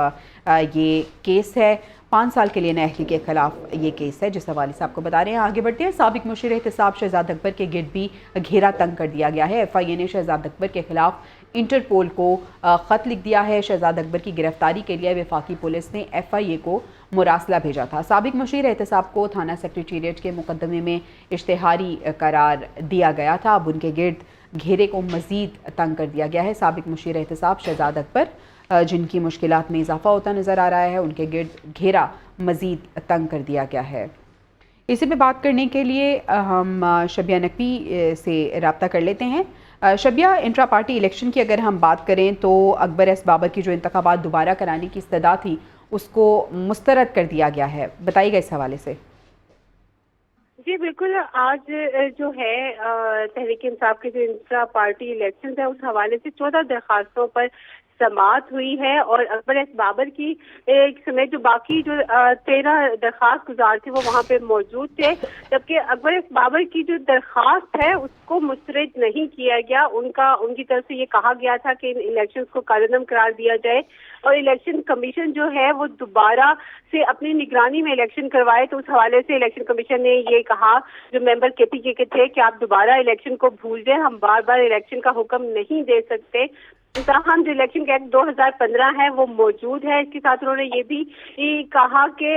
ये केस है। 5 साल के लिए नाअहली के खिलाफ ये केस है, जिस हवाले से आपको बता रहे हैं। आगे बढ़ते हैं। साबिक मुशीर एहतसाब शहजाद अकबर के गिर्द भी घेरा तंग कर दिया गया है। एफआईए ने शहजाद अकबर के खिलाफ इंटरपोल को ख़त लिख दिया है। शहजाद अकबर की गिरफ्तारी के लिए वफाकी पुलिस ने एफआईए को मुरासला भेजा था। साबिक मुशीर एहतसाब को थाना सेक्रेटेरिएट के मुकदमे में इश्तिहारी करार दिया गया था। अब उनके गिर्द घेरे को मज़ीद तंग कर दिया गया है। साबिक मुशीर एहतसाब शहजाद अकबर जिनकी मुश्किलात में इजाफा होता नज़र आ रहा है, उनके गिर्द घेरा मज़ीद तंग कर दिया गया है। इसी पे बात करने के लिए हम शबिया नकवी से रब्ता कर लेते हैं। शबिया, इंट्रा पार्टी इलेक्शन की अगर हम बात करें तो अकबर एस बाबर की जो इंतखाबात दोबारा कराने की इस्तदा थी उसको मुस्तरद कर दिया गया है, बताइएगा इस हवाले से। जी बिल्कुल, आज जो है तहरीक इंसाफ के जो इंट्रा पार्टी इलेक्शन है उस हवाले से 14 दरखास्तों पर समाअत हुई है और अकबर एस बाबर की एक समय जो बाकी जो 13 दरखास्त गुजार थे वो वहाँ पे मौजूद थे, जबकि अकबर एस बाबर की जो दरखास्त है उसको मुस्तरद नहीं किया गया। उनकी तरफ से ये कहा गया था कि इन इलेक्शंस को कालअदम करार दिया जाए और इलेक्शन कमीशन जो है वो दोबारा से अपनी निगरानी में इलेक्शन करवाए। तो उस हवाले से इलेक्शन कमीशन ने ये कहा जो मेंबर KPK के थे कि आप दोबारा इलेक्शन को भूल जाए, हम बार बार इलेक्शन का हुक्म नहीं दे सकते। ताहम जो इलेक्शन एक्ट 2015 है वो मौजूद है। इसके साथ उन्होंने ये भी कहा कि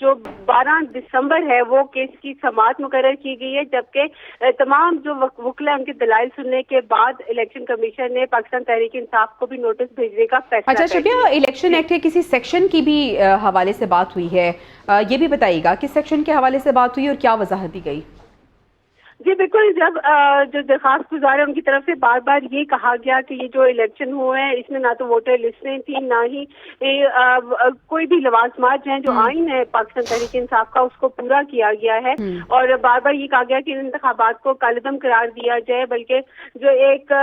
जो 12 दिसंबर है वो केस की समाअत मुकर्रर की गई है, जबकि तमाम जो वकील उनके दलाइल सुनने के बाद इलेक्शन कमीशन ने पाकिस्तान तहरीक इंसाफ को भी नोटिस भेजने का फैसला अच्छा शबिया, इलेक्शन एक्ट के किसी सेक्शन की भी हवाले से बात हुई है, ये भी बताइएगा किस सेक्शन के हवाले से बात हुई और क्या वजाहत दी गई? जी बिल्कुल, जब जो दरखास्त गुजार है उनकी तरफ से बार बार ये कहा गया कि ये जो इलेक्शन हुए हैं इसमें ना तो वोटर लिस्टें थी ना ही कोई भी लवाजमात हैं जो आइन है पाकिस्तान तहरीक इंसाफ का उसको पूरा किया गया है और बार बार ये कहा गया कि इन इंतखाबात को कालअदम करार दिया जाए। बल्कि जो एक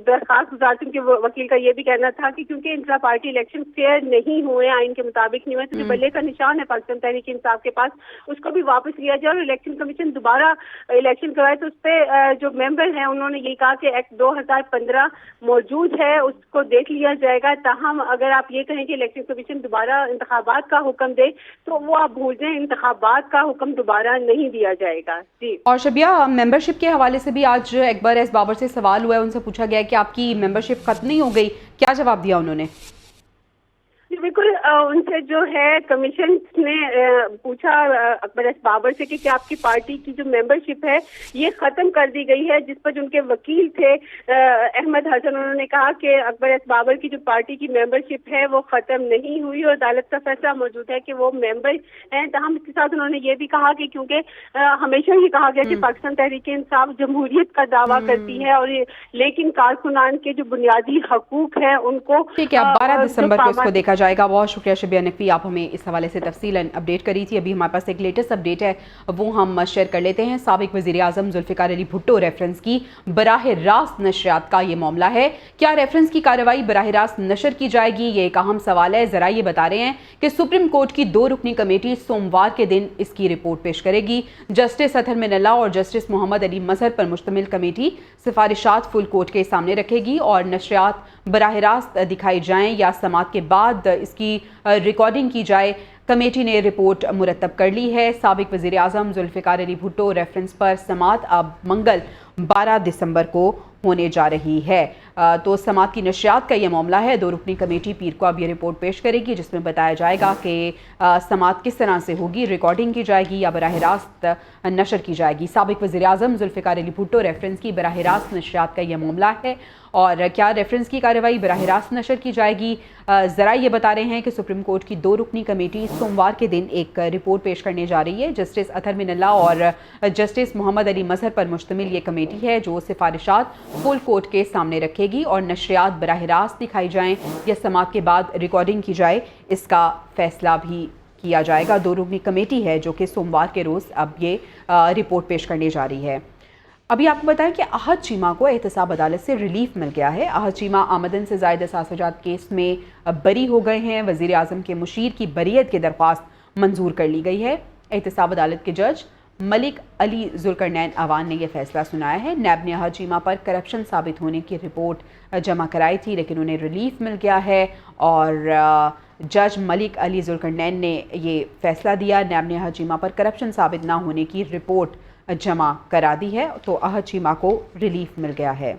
दरखास्त गुजार थे उनके वकील का ये भी कहना था कि क्योंकि इंट्रा पार्टी इलेक्शन फेयर नहीं हुए, आइन के मुताबिक नहीं हुए, तो जो बल्ले का निशान है पाकिस्तान तहरीक इंसाफ के पास उसको भी वापस लिया जाए और इलेक्शन कमीशन दोबारा इलेक्शन करवाए। तो उस पे जो मेंबर हैं उन्होंने ये कहा कि एक्ट 2015 मौजूद है उसको देख लिया जाएगा। ताहम अगर आप ये कहें कि इलेक्शन कमीशन दोबारा इंतखाबात का हुक्म दे तो वो आप भूल जाएं, इंतखाबात का हुक्म दोबारा नहीं दिया जाएगा। जी और शबिया, मेंबरशिप के हवाले से भी आज अकबर एस बाबर से सवाल हुआ है, उनसे पूछा गया कि आपकी मेंबरशिप खत्म नहीं हो गई, क्या जवाब दिया उन्होंने? बिल्कुल, उनसे जो है कमीशन ने पूछा अकबर एस बाबर से कि क्या आपकी पार्टी की जो मेंबरशिप है ये खत्म कर दी गई है, जिस पर जो उनके वकील थे अहमद हसन, उन्होंने कहा कि अकबर एस बाबर की जो पार्टी की मेंबरशिप है वो खत्म नहीं हुई और अदालत का फैसला मौजूद है कि वो मेंबर हैं। तहम इसके साथ उन्होंने ये भी कहा कि क्योंकि हमेशा ही कहा गया कि पाकिस्तान तहरीक इंसाफ जमहूरियत का दावा करती है और लेकिन कारकुनान के जो बुनियादी हकूक है उनको ठीक है, 12 दिसंबर को इसको देखा जाएगा। बहुत शुक्रिया शबिया नकवी, आप हमें इस हवाले से तफसीलन अपडेट करी थी। अभी हमारे पास एक लेटेस्ट अपडेट है वो हम शेयर कर लेते हैं। साबिक वज़ीर आज़म जुल्फ़िकार अली भुट्टो रेफरेंस की बराह रास्त नशरियात का ये मामला है। क्या रेफरेंस की कार्रवाई बराह रास्त नशर की जाएगी, ये एक अहम सवाल है। ज़रा ये बता रहे हैं कि सुप्रीम कोर्ट की 2 रुकनी कमेटी सोमवार के दिन इसकी रिपोर्ट पेश करेगी। जस्टिस अतहर मिनल्ला और जस्टिस मोहम्मद अली मजहर पर मुश्तमिल कमेटी सिफारिशात फुल कोर्ट के सामने रखेगी और नशरियात बराह रास्त दिखाई जाएं या समाअत के बाद इसकी रिकॉर्डिंग की जाए। कमेटी ने रिपोर्ट मुरतब कर ली है। साबिक वज़ीर आज़म जुल्फ़िकार अली भुट्टो रेफरेंस पर समाअत अब मंगल 12 दिसंबर को होने जा रही है। तो समाअत की नशरियात का ये मामला है। 2 रुकनी कमेटी पीर को अब ये रिपोर्ट पेश करेगी जिसमें बताया जाएगा कि समाअत किस तरह से होगी, रिकॉर्डिंग की जाएगी या बराह रास्त नशर की जाएगी। साबिक वज़ीर आज़म जुल्फ़िकार अली भुट्टो रेफरेंस की बराह रास्त नशरियात का यह मामला है और क्या रेफरेंस की कार्रवाई बराह रास्त नशर की जाएगी। ज़रा ये बता रहे हैं कि सुप्रीम कोर्ट की 2 रुकनी कमेटी सोमवार के दिन एक रिपोर्ट पेश करने जा रही है। जस्टिस अतहर मिनल्ला और जस्टिस मोहम्मद अली मजहर पर मुश्तमिल ये कमेटी है जो सिफारिशात फुल कोर्ट के सामने रखेगी और नशरियात बराह रास्त दिखाई जाएं या समाअत के बाद रिकॉर्डिंग की जाए, इसका फैसला भी किया जाएगा। 2 रुकनी कमेटी है जो कि सोमवार के रोज़ अब ये रिपोर्ट पेश करने जा रही है। अभी आपको बताएं कि अहद चीमा को एहतसाब अदालत से रिलीफ मिल गया है। अहद चीमा आमदन से ज़ायद असासजात केस में बरी हो गए हैं। वज़ीर आज़म के मुशीर की बरीयत की दरख्वास्त मंजूर कर ली गई है। एहतसाब अदालत के जज मलिक अली जुल्करनैन अवान ने यह फैसला सुनाया है। नैब ने अहद चीमा पर करप्शन साबित होने की रिपोर्ट जमा कराई थी लेकिन उन्हें रिलीफ मिल गया है और जज मलिक अली जुल्करनैन ने ये फैसला दिया। नैब ने अहद चीमा पर करप्शन साबित ना होने की रिपोर्ट जमा करा दी है तो अहद चीमा को रिलीफ मिल गया है।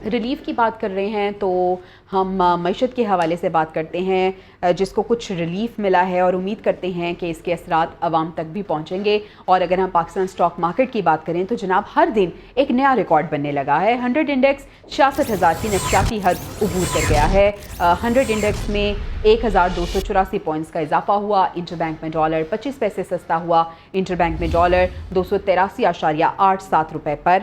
ریلیف کی بات کر رہے ہیں تو ہم معیشت کے حوالے سے بات کرتے ہیں جس کو کچھ ریلیف ملا ہے اور امید کرتے ہیں کہ اس کے اثرات عوام تک بھی پہنچیں گے. اور اگر ہم پاکستان سٹاک مارکیٹ کی بات کریں تو جناب ہر دن ایک نیا ریکارڈ بننے لگا ہے. 100 انڈیکس 66,000 کی نفسیاتی حد عبور کر گیا ہے. 100 انڈیکس میں 1,284 پوائنٹس کا اضافہ ہوا. انٹر بینک میں ڈالر 25 پیسے سستا ہوا. انٹر بینک میں ڈالر 283.87 روپے پر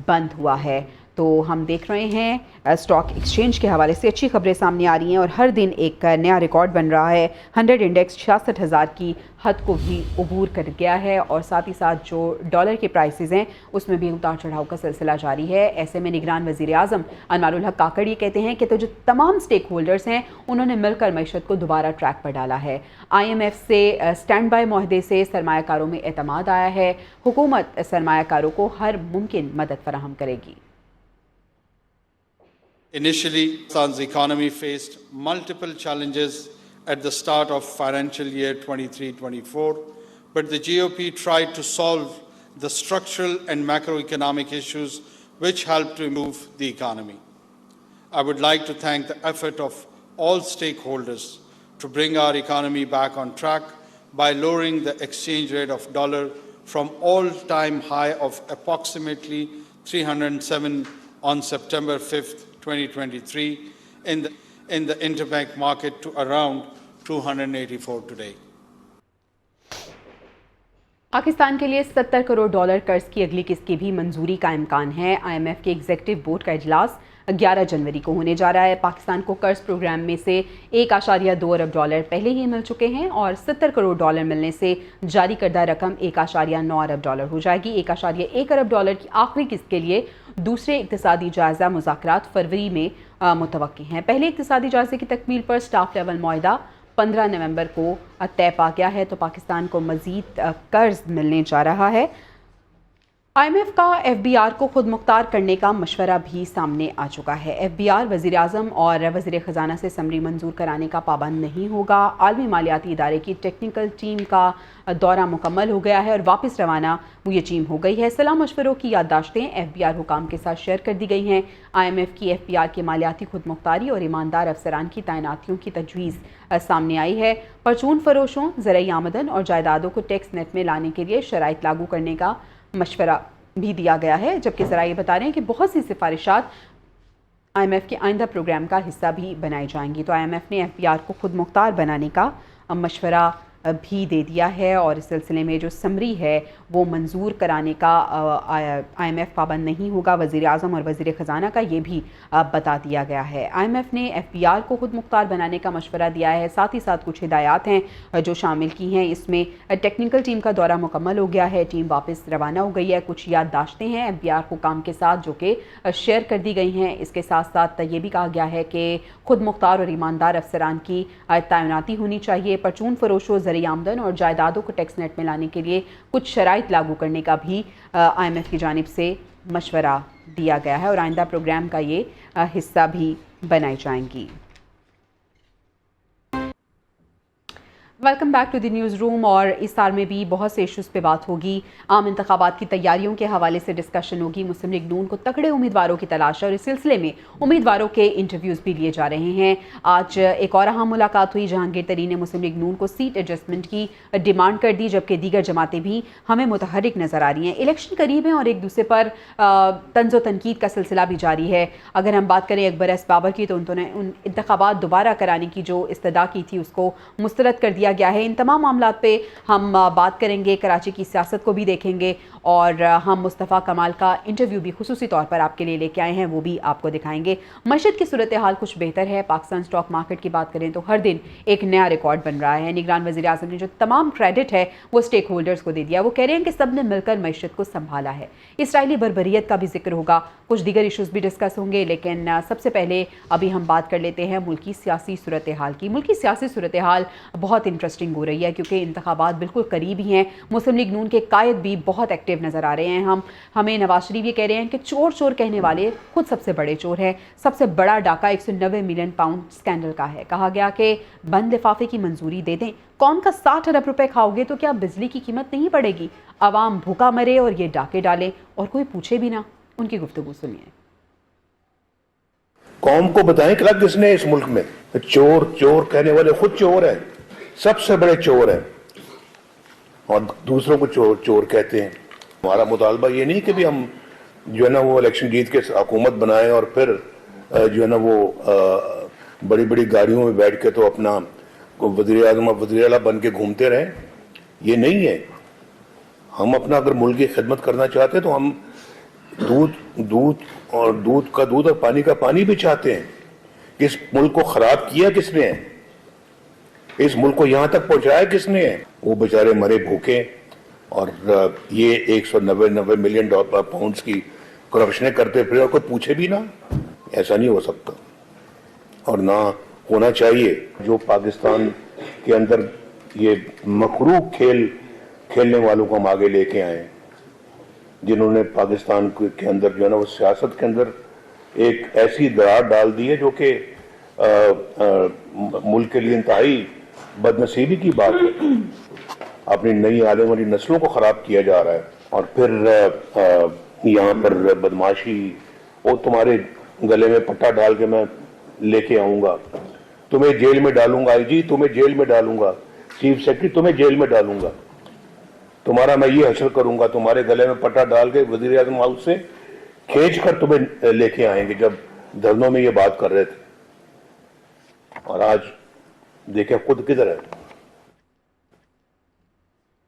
بند ہوا ہے. تو ہم دیکھ رہے ہیں اسٹاک ایکسچینج کے حوالے سے اچھی خبریں سامنے آ رہی ہیں اور ہر دن ایک نیا ریکارڈ بن رہا ہے. 100 انڈیکس 66,000 کی حد کو بھی عبور کر گیا ہے اور ساتھ ہی ساتھ جو ڈالر کے پرائسز ہیں اس میں بھی اتار چڑھاؤ کا سلسلہ جاری ہے. ایسے میں نگران وزیر اعظم انوار الحق کاکڑ یہ کہتے ہیں کہ تو جو تمام سٹیک ہولڈرز ہیں انہوں نے مل کر معیشت کو دوبارہ ٹریک پر ڈالا ہے. IMF سے اسٹینڈ بائی معاہدے سے سرمایہ کاروں میں اعتماد آیا ہے. حکومت سرمایہ کاروں کو ہر ممکن مدد فراہم کرے گی. Initially, Pakistan's economy faced multiple challenges at the start of financial year 23-24, but the GOP tried to solve the structural and macroeconomic issues which helped to improve the economy. I would like to thank the effort of all stakeholders to bring our economy back on track by lowering the exchange rate of dollar from all-time high of approximately 307 on September 5th, 2023 in the interbank market to around 284 today. Pakistan کے لیے 70 crore dollar قرض کی اگلی قسط کی بھی منظوری کا امکان ہے. IMF کے ایگزیکٹو بورڈ کا اجلاس 11 جنوری کو ہونے جا رہا ہے. پاکستان کو قرض پروگرام میں سے 1.2 ارب ڈالر پہلے ہی مل چکے ہیں اور 70 کروڑ ڈالر ملنے سے جاری کردہ رقم 1.9 ارب ڈالر ہو جائے گی. 1.1 ارب ڈالر کی آخری قسط کے لیے دوسرے اقتصادی جائزہ مذاکرات فروری میں متوقع ہیں. پہلے اقتصادی جائزے کی تکمیل پر سٹاف لیول معاہدہ 15 نومبر کو طے پا گیا ہے تو پاکستان کو مزید قرض ملنے جا رہا ہے. IMF کا FBR کو خود مختار کرنے کا مشورہ بھی سامنے آ چکا ہے. FBR وزیر اعظم اور وزیر خزانہ سے سمری منظور کرانے کا پابند نہیں ہوگا. عالمی مالیاتی ادارے کی ٹیکنیکل ٹیم کا دورہ مکمل ہو گیا ہے اور واپس روانہ وہ یہ ٹیم ہو گئی ہے. صلاح مشوروں کی یادداشتیں FBR حکام کے ساتھ شیئر کر دی گئی ہیں. IMF کی FBR کے مالیاتی خود مختاری اور ایماندار افسران کی تعیناتیوں کی تجویز سامنے آئی ہے. پرچون فروشوں، زرعی آمدن اور جائیدادوں کو ٹیکس نیٹ میں لانے کے لیے شرائط لاگو کرنے کا مشورہ بھی دیا گیا ہے، جبکہ ذرائع یہ بتا رہے ہیں کہ بہت سی سفارشات IMF کے آئندہ پروگرام کا حصہ بھی بنائی جائیں گی. تو IMF نے FBR کو خود مختار بنانے کا مشورہ بھی دے دیا ہے اور اس سلسلے میں جو سمری ہے وہ منظور کرانے کا IMF پابند نہیں ہوگا. وزیر اعظم اور وزیر خزانہ کا یہ بھی بتا دیا گیا ہے. IMF نے FBR کو خود مختار بنانے کا مشورہ دیا ہے. ساتھ ہی ساتھ کچھ ہدایات ہیں جو شامل کی ہیں. اس میں ٹیکنیکل ٹیم کا دورہ مکمل ہو گیا ہے، ٹیم واپس روانہ ہو گئی ہے. کچھ یادداشتیں ہیں FBR حکام کے ساتھ جو کہ شیئر کر دی گئی ہیں. اس کے ساتھ ساتھ یہ بھی کہا گیا ہے کہ خود مختار اور ایماندار افسران کی تعیناتی ہونی چاہیے. پرچون فروشوں، زرعی آمدن اور جائیدادوں کو ٹیکس نیٹ میں لانے کے لیے کچھ شرائط لاگو کرنے کا بھی IMF کی جانب سے مشورہ دیا گیا ہے اور آئندہ پروگرام کا یہ حصہ بھی بنائی جائیں گی. Welcome back to the newsroom. اور اس سال میں بھی بہت سے ایشوز پہ بات ہوگی. عام انتخابات کی تیاریوں کے حوالے سے ڈسکشن ہوگی. مسلم لیگ نون کو تگڑے امیدواروں کی تلاش ہے اور اس سلسلے میں امیدواروں کے انٹرویوز بھی لیے جا رہے ہیں. آج ایک اور اہم ملاقات ہوئی. جہانگیر ترین نے مسلم لیگ نون کو سیٹ ایڈجسٹمنٹ کی ڈیمانڈ کر دی، جبکہ دیگر جماعتیں بھی ہمیں متحرک نظر آ رہی ہیں. الیکشن قریب ہیں اور ایک دوسرے پر طنز و تنقید کا سلسلہ بھی جاری ہے. اگر ہم بات کریں اکبر ایس بابر کی تو انہوں نے ان انتخابات دوبارہ کرانے کی جو استدعا کی تھی اس کو مسترد کر دیا گیا ہے. ان تمام معاملات پہ ہم بات کریں گے. کراچی کی سیاست کو بھی دیکھیں گے اور ہم مصطفیٰ کمال کا انٹرویو بھی خصوصی طور پر آپ کے لیے لے کے آئے ہیں، وہ بھی آپ کو دکھائیں گے. معیشت کی صورتحال کچھ بہتر ہے. پاکستان سٹاک مارکیٹ کی بات کریں تو ہر دن ایک نیا ریکارڈ بن رہا ہے. نگران وزیر اعظم نے جو تمام کریڈٹ ہے وہ اسٹیک ہولڈرز کو دے دیا. وہ کہہ رہے ہیں کہ سب نے مل کر معیشت کو سنبھالا ہے. اسرائیلی بربریت کا بھی ذکر ہوگا. کچھ دیگر ایشوز بھی ڈسکس ہوں گے، لیکن سب سے پہلے ابھی ہم بات کر لیتے ہیں ملکی سیاسی صورتحال کی. ملکی سیاسی صورتحال بہت انٹرسٹنگ ہو رہی ہے کیونکہ انتخابات بالکل قریب ہی ہیں. مسلم لیگ نون کے قائد بھی بہت ایکٹیو نظر آ رہے ہیں. ہمیں نواز شریف یہ کہہ رہے ہیں کہ چور چور کہنے والے خود سب سے بڑے چور ہیں. سب سے بڑا ڈاکہ 190 ملین پاؤنڈ اسکینڈل کا ہے. کہا گیا کہ بند لفافے کی منظوری دے دیں. کون کا 60 ارب روپے کھاؤ گے تو کیا بجلی کی قیمت نہیں بڑھے گی؟ عوام بھوکا مرے اور یہ ڈاکے ڈالے اور کوئی پوچھے بھی نہ. ان کی گفتگو سنیے. قوم کو بتائیں کہ کس نے اس ملک میں چور چور کہنے والے خود چور ہیں, سب سے بڑے چور ہیں, اور دوسروں کو چور چور کہتے ہیں. ہمارا مطالبہ یہ نہیں کہ بھی ہم جو ہے نا وہ الیکشن جیت کے حکومت بنائیں اور پھر جو ہے نا وہ بڑی بڑی گاڑیوں میں بیٹھ کے تو اپنا وزیر اعظم وزیر اعلیٰ بن کے گھومتے رہیں. یہ نہیں ہے. ہم اپنا اگر ملک کی خدمت کرنا چاہتے ہیں تو ہم دودھ کا دودھ اور پانی کا پانی بھی چاہتے ہیں. کہ اس ملک کو خراب کیا کس نے ہے, اس ملک کو یہاں تک پہنچایا کس نے ہے. وہ بیچارے مرے بھوکے, اور یہ 190 ملین پاؤنڈز کی کرپشنیں کرتے پھر اور کوئی پوچھے بھی نہ. ایسا نہیں ہو سکتا اور نہ ہونا چاہیے. جو پاکستان کے اندر یہ مکروہ کھیل کھیلنے والوں کو ہم آگے لے کے آئے, جنہوں نے پاکستان کے اندر جو ہے نا وہ سیاست کے اندر ایک ایسی درار ڈال دی ہے جو کہ ملک کے لیے انتہائی بدنصیبی کی بات ہے. اپنی نئی آنے والی نسلوں کو خراب کیا جا رہا ہے, اور پھر یہاں پر بدماشی, اور تمہارے گلے میں پٹا ڈال کے میں لے کے آؤں گا, تمہیں جیل میں ڈالوں گا, آئی جی تمہیں جیل میں ڈالوں گا, چیف سیکرٹری تمہیں جیل میں ڈالوں گا, تمہارا میں یہ حشر کروں گا, تمہارے گلے میں پٹا ڈال کے وزیر اعظم ہاؤس سے کھینچ کر تمہیں لے کے آئیں گے, جب دھرنوں میں یہ بات کر رہے تھے. اور آج دیکھیں خود کدھر ہے.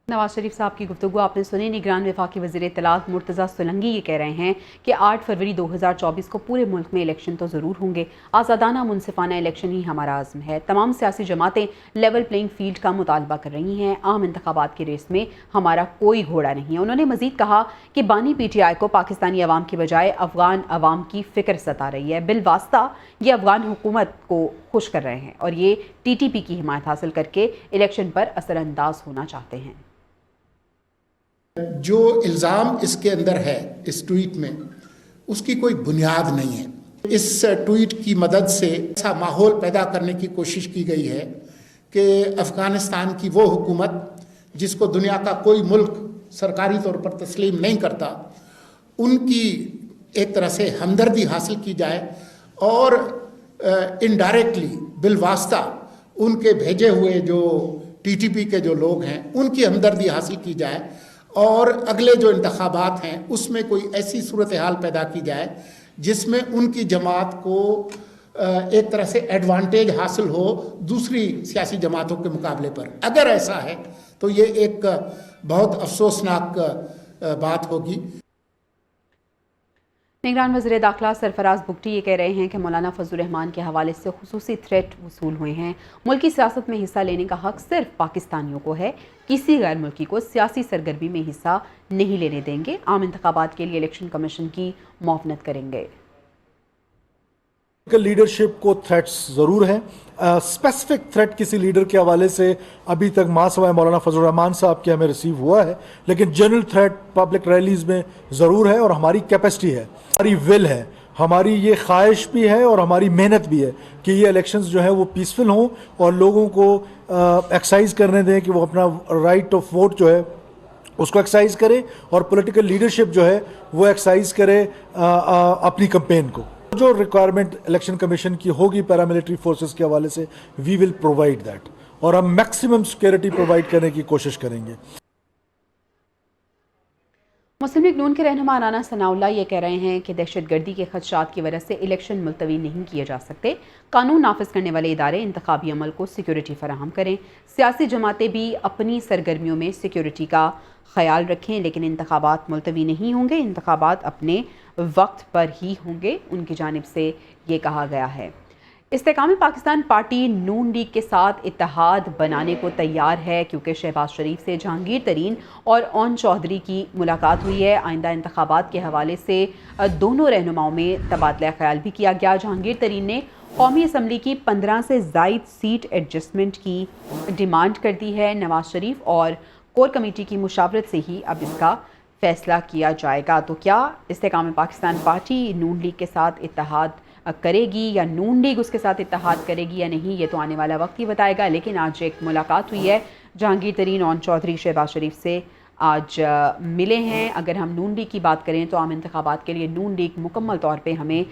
نواز شریف صاحب کی گفتگو آپ نے سنی. نگران وفاقی وزیر اطلاعات مرتضی سولنگی یہ کہہ رہے ہیں کہ 8 فروری 2024 کو پورے ملک میں الیکشن تو ضرور ہوں گے. آزادانہ منصفانہ الیکشن ہی ہمارا عزم ہے. تمام سیاسی جماعتیں لیول پلینگ فیلڈ کا مطالبہ کر رہی ہیں. عام انتخابات کی ریس میں ہمارا کوئی گھوڑا نہیں ہے. انہوں نے مزید کہا کہ بانی پی ٹی آئی کو پاکستانی عوام کی بجائے افغان عوام کی فکر ستا رہی ہے. بالواسطہ یہ افغان حکومت کو خوش کر رہے ہیں اور یہ ٹی ٹی پی کی حمایت حاصل کر کے الیکشن پر اثر انداز ہونا چاہتے ہیں. جو الزام اس کے اندر ہے اس ٹویٹ میں, اس کی کوئی بنیاد نہیں ہے. اس ٹویٹ کی مدد سے ایسا ماحول پیدا کرنے کی کوشش کی گئی ہے کہ افغانستان کی وہ حکومت جس کو دنیا کا کوئی ملک سرکاری طور پر تسلیم نہیں کرتا, ان کی ایک طرح سے ہمدردی حاصل کی جائے, اور انڈائریکٹلی بالواسطہ ان کے بھیجے ہوئے جو ٹی ٹی پی کے جو لوگ ہیں ان کی ہمدردی حاصل کی جائے, اور اگلے جو انتخابات ہیں اس میں کوئی ایسی صورتحال پیدا کی جائے جس میں ان کی جماعت کو ایک طرح سے ایڈوانٹیج حاصل ہو دوسری سیاسی جماعتوں کے مقابلے پر. اگر ایسا ہے تو یہ ایک بہت افسوسناک بات ہوگی. نگران وزیر داخلہ سرفراز بگٹی یہ کہہ رہے ہیں کہ مولانا فضل الرحمان کے حوالے سے خصوصی تھریٹ وصول ہوئے ہیں. ملکی سیاست میں حصہ لینے کا حق صرف پاکستانیوں کو ہے. کسی غیر ملکی کو سیاسی سرگرمی میں حصہ نہیں لینے دیں گے. عام انتخابات کے لیے الیکشن کمیشن کی معاونت کریں گے. لیڈرشپ کو تھریٹس ضرور ہیں. اسپیسیفک تھریٹ کسی لیڈر کے حوالے سے ابھی تک ماں سوائے مولانا فضل الرحمان صاحب کے ہمیں ریسیو ہوا ہے, لیکن جنرل تھریٹ پبلک ریلیز میں ضرور ہے, اور ہماری کیپیسٹی ہے, ہماری ول ہے, ہماری یہ خواہش بھی ہے اور ہماری محنت بھی ہے کہ یہ الیکشنز جو ہیں وہ پیسفل ہوں اور لوگوں کو ایکسرسائز کرنے دیں کہ وہ اپنا رائٹ آف ووٹ جو ہے اس کو ایکسرسائز کرے, اور پولیٹیکل لیڈرشپ جو ہے وہ ایکسرسائز کرے اپنی کمپین کو. جو ریکوائرمنٹ الیکشن کمیشن کی ہوگی پیراملٹری فورسز کے حوالے سے وی ول پرووائڈ دیٹ, اور ہم میکسیمم سیکیورٹی پرووائڈ کرنے کی کوشش کریں گے. مسلم لیگ نون کے رہنما رانا ثناء اللہ یہ کہہ رہے ہیں کہ دہشت گردی کے خدشات کی وجہ سے الیکشن ملتوی نہیں کیے جا سکتے. قانون نافذ کرنے والے ادارے انتخابی عمل کو سیکیورٹی فراہم کریں. سیاسی جماعتیں بھی اپنی سرگرمیوں میں سیکیورٹی کا خیال رکھیں, لیکن انتخابات ملتوی نہیں ہوں گے. انتخابات اپنے وقت پر ہی ہوں گے, ان کی جانب سے یہ کہا گیا ہے. استحکام پاکستان پارٹی نون لیگ کے ساتھ اتحاد بنانے کو تیار ہے کیونکہ شہباز شریف سے جہانگیر ترین اور اون چودھری کی ملاقات ہوئی ہے. آئندہ انتخابات کے حوالے سے دونوں رہنماؤں میں تبادلہ خیال بھی کیا گیا. جہانگیر ترین نے قومی اسمبلی کی 15 سے زائد سیٹ ایڈجسٹمنٹ کی ڈیمانڈ کر دی ہے. نواز شریف اور کور کمیٹی کی مشاورت سے ہی اب اس کا فیصلہ کیا جائے گا. تو کیا استحکام پاکستان پارٹی نون لیگ کے ساتھ اتحاد کرے گی یا نون لیگ اس کے ساتھ اتحاد کرے گی یا نہیں, یہ تو آنے والا وقت ہی بتائے گا. لیکن آج ایک ملاقات ہوئی ہے جہانگیر ترین اون چودھری شہباز شریف سے आज मिले हैं। अगर हम नून लीग की बात करें तो आम इंतखाबात के लिए नून लीग मुकम्मल तौर पे हमें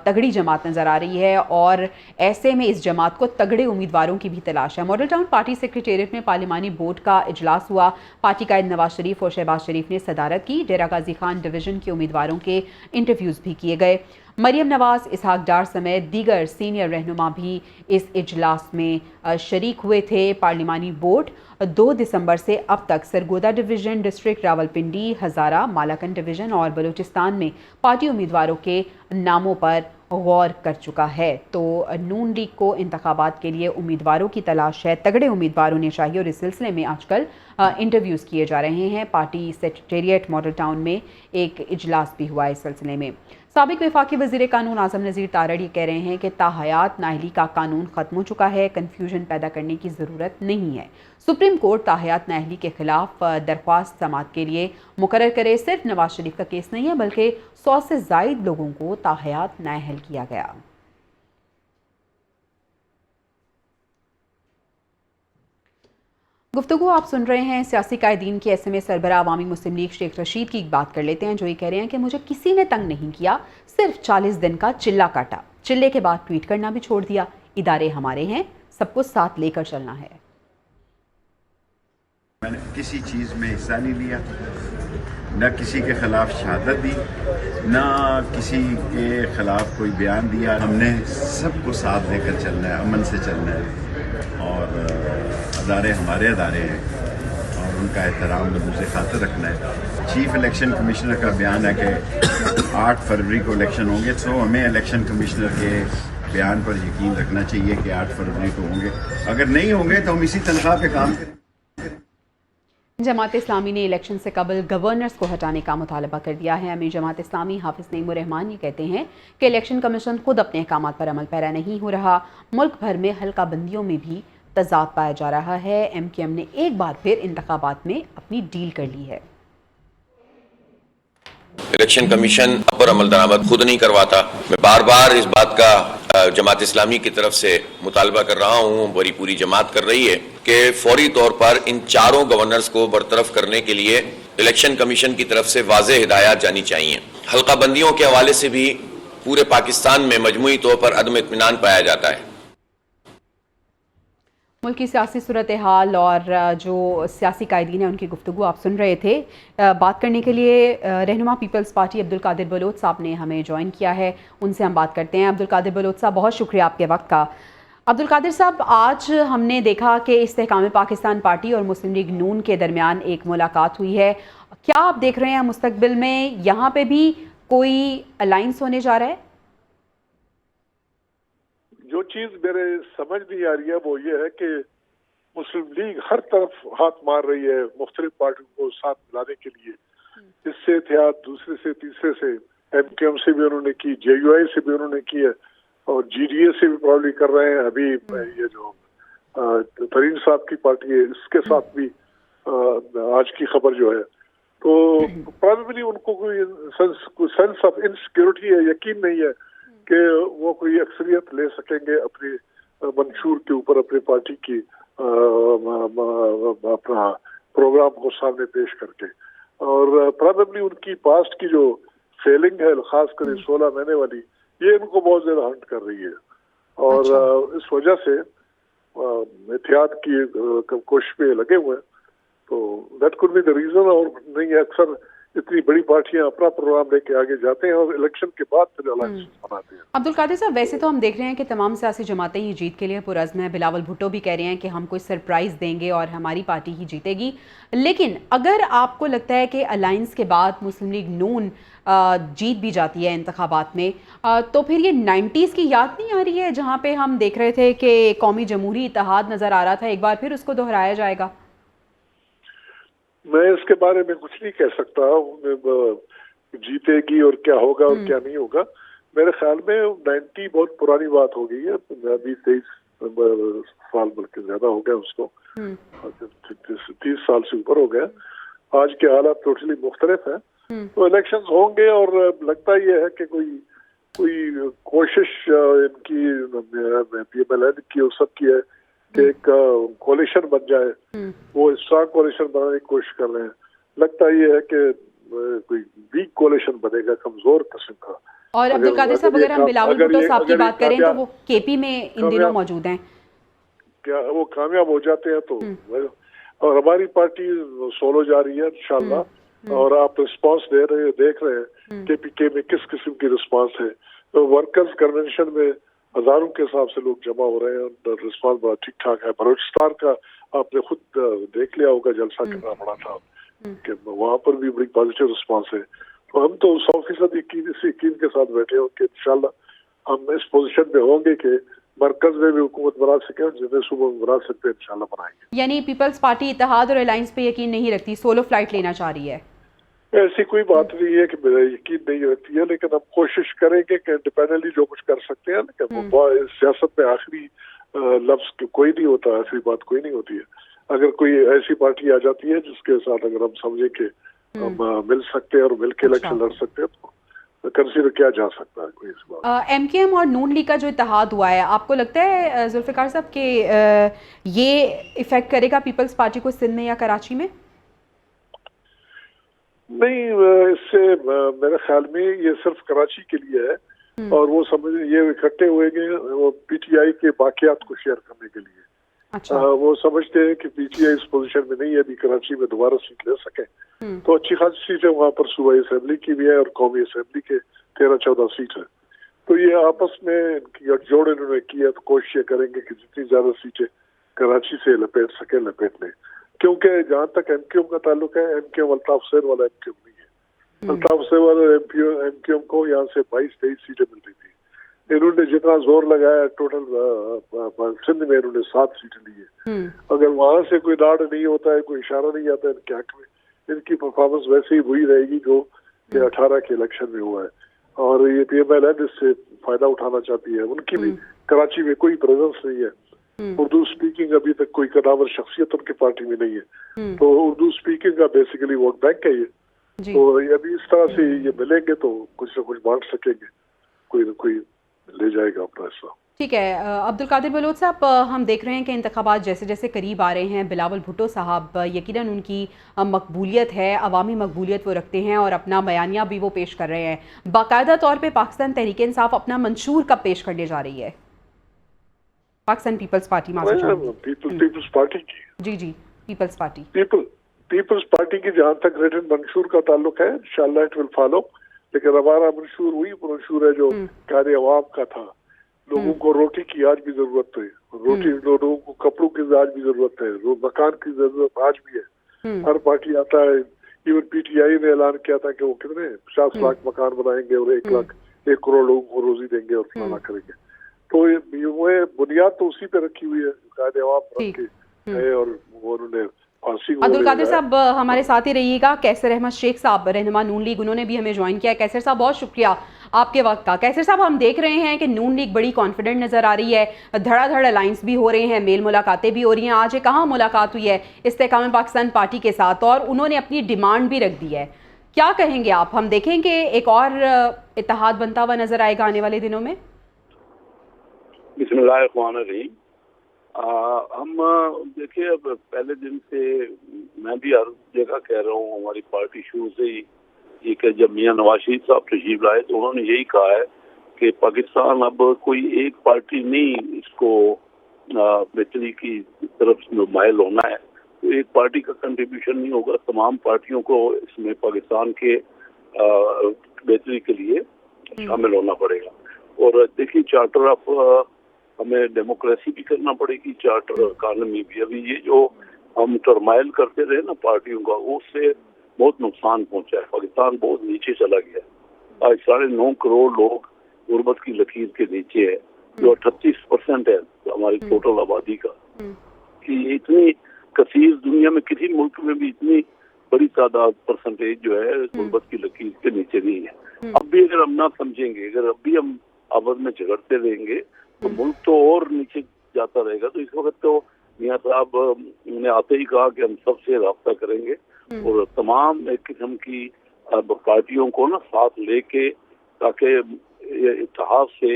तगड़ी जमात नज़र आ रही है और ऐसे में इस जमात को तगड़े उम्मीदवारों की भी तलाश है। मॉडल टाउन पार्टी सेक्रेटेरिएट में पार्लिमानी बोर्ड का इजलास हुआ। पार्टी कायद नवाज शरीफ और शहबाज शरीफ ने सदारत की। डेरा गाजी खान डिवीज़न के उम्मीदवारों के इंटरव्यूज़ भी किए गए। मरियम नवाज, इसहाक डार समेत दीगर सीनियर रहनुमा भी इस इजलास में शरीक हुए थे। पार्लिमानी बोर्ड 2 दिसंबर से अब तक सरगोदा डिवीज़न, डिस्ट्रिक्ट रावलपिंडी, हज़ारा, मालाकन डिवीज़न और बलूचिस्तान में पार्टी उम्मीदवारों के नामों पर गौर कर चुका है। तो नून लीग को इंतखाबात के लिए उम्मीदवारों की तलाश है, तगड़े उम्मीदवार होने चाहिए और इस सिलसिले में आजकल इंटरव्यूज़ किए जा रहे हैं। पार्टी सेक्रेटेरिएट मॉडल टाउन में एक इजलास भी हुआ इस सिलसिले में। साबिक वफाकी वज़ीर कानून आज़म नज़ीर तारड़ ये कह रहे हैं कि ताहयात नाअहली का कानून ख़त्म हो चुका है, कन्फ्यूजन पैदा करने की ज़रूरत नहीं है। सुप्रीम कोर्ट ताहयात नाअहली के ख़िलाफ़ दरख्वास्त समाअत के लिए मुकर्रर करे। सिर्फ नवाज शरीफ का केस नहीं है बल्कि 100 से ज़ायद लोगों को ताहयात नाअहल किया गया। गुफ्तगू आप सुन रहे हैं सियासी कायदीन के SMA सरबराह अवामी मुस्लिम लीग शेख रशीद की बात कर लेते हैं, जो ये कह रहे हैं कि मुझे किसी ने तंग नहीं किया, सिर्फ 40 दिन का चिल्ला काटा, चिल्ले के बाद ट्वीट करना भी छोड़ दिया। इदारे हमारे हैं, सबको साथ लेकर चलना है। मैंने किसी चीज़ में हिस्सा नहीं लिया, न किसी के खिलाफ शहादत दी, न किसी के खिलाफ कोई बयान दिया। हमने सबको साथ लेकर चलना है, अमन से चलना है और अदारे हमारे अदारे हैं और उनका एहतराम लोगों से खातिर रखना है। चीफ इलेक्शन कमिश्नर का बयान है कि 8 फरवरी को इलेक्शन होंगे, तो हमें इलेक्शन कमिश्नर के बयान पर यकीन रखना चाहिए कि 8 फरवरी को होंगे। अगर नहीं होंगे तो हम इसी तनख्वाह पे काम करें। जमात इस्लामी ने इलेक्शन से कबल गवर्नर्स को हटाने का मुतालबा कर दिया है। अमीर जमात इस्लामी हाफिज नईमुर रहमान ये कहते हैं कि इलेक्शन कमीशन खुद अपने अहकामात पर अमल पैरा नहीं हो रहा। मुल्क भर में हल्का बंदियों में भी तजाद पाया जा रहा है। MKM ने एक बार फिर इंतखाबात में अपनी डील कर ली है। इलेक्शन कमीशन पर अमल दरामद खुद नहीं करवाता। मैं बार बार इस बात का जमात इस्लामी की तरफ से मुतालबा कर रहा हूँ, बड़ी पूरी जमात कर रही है कि फौरी तौर पर इन चारों गवर्नर्स को बरतरफ करने के लिए इलेक्शन कमीशन की तरफ से वाज़ेह हिदायत जानी चाहिए। हल्का बंदियों के हवाले से भी पूरे पाकिस्तान में मजमूई तौर पर अदम इत्मीनान पाया जाता है। मुल्क की सियासी सूरत हाल और जो सियासी कायदीन हैं उनकी गुफ्तगू आप सुन रहे थे। बात करने के लिए रहनुमा पीपल्स पार्टी अब्दुल कादिर बलोच साहब ने हमें ज्वाइन किया है, उनसे हम बात करते हैं। अब्दुल कादिर बलोच साहब, बहुत शुक्रिया आपके वक्त का। अब्दुल कादिर साहब, आज हमने देखा कि इस्तेहकाम पाकिस्तान पार्टी और मुस्लिम लीग नून के दरमियान एक मुलाकात हुई है। क्या आप देख रहे हैं मुस्तकबिल में यहाँ पे भी कोई अलाइंस होने जा रहा है? जो चीज मेरे समझ नहीं आ रही है वो ये है कि मुस्लिम लीग हर तरफ हाथ मार रही है मुख्तलिफ पार्टियों को साथ मिलाने के लिए। इससे एहतियात दूसरे से तीसरे से MKM से भी उन्होंने की, JUI से भी उन्होंने की है और GDA से भी प्रॉब्ली कर रहे हैं। अभी ये जो तरीन साहब की पार्टी है इसके साथ भी आज की खबर जो है, तो प्रॉबेबली उनको कोई सेंस ऑफ इनसिक्योरिटी है, यकीन नहीं है कि वो कोई अक्सरियत ले सकेंगे अपने मंशूर के ऊपर, अपनी पार्टी की अपना प्रोग्राम को सामने पेश करके। और प्रॉबेबली उनकी पास्ट की जो फेलिंग है, खासकर 16 महीने वाली, ये इनको बहुत ज्यादा हंट कर रही है और इस वजह से एहतियात की कोशिश में लगे हुए हैं। तो that could be the reason. और नहीं, अक्सर इतनी बड़ी पार्टियां अपना प्रोग्राम लेके आगे जाते हैं और इलेक्शन के बाद फिर अलायंस बनाते हैं। अब्दुल कादिर साहब, वैसे तो हम देख रहे हैं कि तमाम सियासी जमातें ही जीत के लिए पुरज़्म है। बिलावल भुट्टो भी कह रहे हैं कि हम कोई सरप्राइज़ देंगे और हमारी पार्टी ही जीतेगी। लेकिन अगर आपको लगता है कि अलायंस के बाद मुस्लिम लीग नून जीत भी जाती है इंतखाबात में, तो फिर ये 90s की याद नहीं आ रही है जहाँ पे हम देख रहे थे कि कौमी जमहूरी इत्तेहाद नज़र आ रहा था, एक बार फिर उसको दोहराया जाएगा? मैं इसके बारे में कुछ नहीं कह सकता, जीतेगी और क्या होगा और क्या नहीं होगा। मेरे ख्याल में 90 बहुत पुरानी बात हो गई है, अभी 23 साल बल्कि ज्यादा हो गया उसको, 30 साल से ऊपर हो गया। आज के हालात टोटली मुख्तलिफ है। तो इलेक्शंस होंगे और लगता ये है कि कोई कोशिश इनकी PMLN की और सब की है कि एक कोalition बन जाए। वो स्ट्रांग कोalition बनाने की कोशिश कर रहे हैं, लगता ये है कि कोई वीक कोalition बनेगा, कमजोर किस्म का। और अब्दुल कादिर साहब, अगर हम बिलावल भुट्टो साहब की बात करें तो वो केपी में इन दिनों मौजूद हैं, क्या वो कामयाब हो जाते हैं तो और हमारी पार्टी सोलो जा रही है इंशाल्लाह, और आप रिस्पांस देख रहे हैं केपीके में किस किस्म की रिस्पांस है। तो वर्कर्स कन्वेंशन में हजारों के हिसाब से लोग जमा हो रहे हैं और रिस्पांस बड़ा ठीक ठाक है। बलोचिस्तान का आपने खुद देख लिया होगा, जलसा कितना बड़ा था कि वहाँ पर भी बड़ी पॉजिटिव रिस्पांस है। तो हम तो 100% यकीन के साथ बैठे हो कि इंशाल्लाह हम इस पोजीशन में होंगे कि मरकज में भी हुकूमत बना सके और जितने सूबों में बना सकते हैं इंशाल्लाह बनाएंगे। यानी पीपल्स पार्टी इत्तेहाद और अलायंस पे यकीन नहीं रखती, सोलो फ्लाइट लेना चाह रही है? ऐसी कोई बात नहीं है कि मेरा यकीन नहीं रहती है, लेकिन हम कोशिश करेंगे कि इंडिपेंडेंटली जो कुछ कर सकते हैं ना, कि सियासत में आखिरी लफ्ज कोई नहीं होता, आखिरी बात कोई नहीं होती है। अगर कोई ऐसी पार्टी आ जाती है जिसके साथ अगर हम समझे कि हम मिल सकते हैं और मिल के इलेक्शन लड़ सकते हैं तो कंसीडर किया जा सकता है कोई इस बात। एमकेएम और नून लीग का जो इत्तेहाद हुआ है, आपको लगता है जुल्फिकार साहब कि ये इफेक्ट करेगा पीपल्स पार्टी को सिंध में या कराची में? नहीं, इससे मेरे ख्याल में ये सिर्फ कराची के लिए है और वो समझ ये इकट्ठे हुए वो पीटीआई के बाकियात को शेयर करने के लिए। अच्छा। वो समझते हैं कि पीटीआई इस पोजीशन में नहीं है अभी कराची में दोबारा सीट ले सके, तो अच्छी खासी सीटें वहाँ पर सूबाई असेंबली की भी है और कौमी असेंबली के 13-14 सीट है। तो ये आपस में इनकी गठजोड़ इन्होंने की है, तो कोशिश ये करेंगे कि जितनी ज्यादा सीटें कराची से लपेट सके लपेट लें, क्योंकि जहाँ तक एमक्यूएम का ताल्लुक है, एमक्यूएम अल्ताफ हुसैन वाला एमक्यूएम नहीं है। अल्ताफ हुसैन वाला एमक्यूएम को यहाँ से 22-23 सीटें मिल रही थी। इन्होंने जितना जोर लगाया टोटल सिंध में इन्होंने 7 सीटें ली है। अगर वहां से कोई दाड़ नहीं होता है, कोई इशारा नहीं आता है इनके हक में, इनकी परफॉर्मेंस वैसे ही वही रहेगी जो 18 के इलेक्शन में हुआ है। और ये पीएमएल इससे फायदा उठाना चाहती है। उनकी भी कराची में कोई प्रेजेंस नहीं है, उर्दू स्पीकिंग अभी तक कोई कदावर शख्सियत उनकी पार्टी में नहीं है, तो उर्दू स्पीकिंग का बेसिकली वोट बैंक है ये। तो अभी इस तरह से ये मिलेंगे तो कुछ न कुछ बांट सकेंगे, कोई न कोई ले जाएगा अपना हिस्सा। ठीक है अब्दुल कादिर बलोच साहब, हम देख रहे हैं कि इंतखाबात जैसे जैसे करीब आ रहे हैं, बिलावल भुट्टो साहब यकीनन उनकी मकबूलियत है, अवामी मकबूलियत वो रखते हैं और अपना बयानिया भी वो पेश कर रहे हैं। बाकायदा तौर पे पाकिस्तान तहरीक इंसाफ अपना मंशूर कब पेश करने जा रही है? Pakistan Peoples Party Peoples Party की जी पीपल्स पार्टी पीपल्स पार्टी की जहाँ तक रिटन मंशूर का ताल्लुक है, इंशाल्लाह इट विल फॉलो। लेकिन हमारा मंशूर वही मंशूर है जो कार्य अवाम का था। लोगों को रोटी की आज भी जरूरत है, लोगों को कपड़ों की आज भी जरूरत है, मकान की जरूरत आज भी है। हर पार्टी आता है, इवन पीटीआई ने ऐलान किया था कि वो कितने 50 लाख मकान बनाएंगे और 1 करोड़ लोगों को रोजी देंगे और फलाना करेंगे। तो ये बुनियाद तो उसी पे रखी हुई है, कायदे अवाम रख के है, और वो उन्होंने अब्दुल कादिर साहब हमारे साथ ही रहिएगा। कैसर अहमद शेख साहब रहनुमा नून लीग, उन्होंने भी हमें ज्वाइन किया है। कैसर साहब बहुत शुक्रिया आपके वक्त का। कैसर साहब, हम देख रहे हैं कि नून लीग बड़ी कॉन्फिडेंट नजर आ रही है, धड़ाधड़ अलायंस भी हो रहे हैं, मेल मुलाकातें भी हो रही हैं। आज एक अहम मुलाकात हुई है इस्तेकाम पाकिस्तान पार्टी के साथ और उन्होंने अपनी डिमांड भी रख दी है। क्या कहेंगे आप? हम देखेंगे एक और इत्तेहाद बनता हुआ नजर आएगा आने वाले दिनों में? बिस्मिल्लाहिर्रहमानिर्रहीम। हम देखिए, अब पहले दिन से मैं भी हर जगह कह रहा हूँ, हमारी पार्टी शुरू से ही ये कि जब मियां नवाज शरीफ साहब तशरीफ लाए तो उन्होंने यही कहा है कि पाकिस्तान अब कोई एक पार्टी नहीं इसको बेहतरी की तरफ मायल होना है, तो एक पार्टी का कंट्रीब्यूशन नहीं होगा, तमाम पार्टियों को इसमें पाकिस्तान के बेहतरी के लिए शामिल होना पड़ेगा। और देखिए, चार्टर ऑफ हमें डेमोक्रेसी भी करना पड़ेगी, चार्टर इकानमी भी। अभी ये जो हम टर्माइल करते रहे ना पार्टियों का, उससे बहुत नुकसान पहुंचा है। पाकिस्तान बहुत नीचे चला गया। आज 9.5 करोड़ लोग गुर्बत की लकीर के नीचे है, जो 38% है हमारी टोटल आबादी का। कि इतनी कसीर दुनिया में किसी मुल्क में भी इतनी बड़ी तादाद परसेंटेज जो है गुर्बत की लकीर के नीचे नहीं है। अब भी अगर हम ना समझेंगे, अगर अब भी हम आपस में झगड़ते रहेंगे तो मुल्क तो और नीचे जाता रहेगा। तो इस वक्त तो मियां साहब ने आते ही कहा कि हम सबसे राब्ता करेंगे और तमाम एक किस्म की पार्टियों को ना साथ लेके, ताकि इत्तेहाद से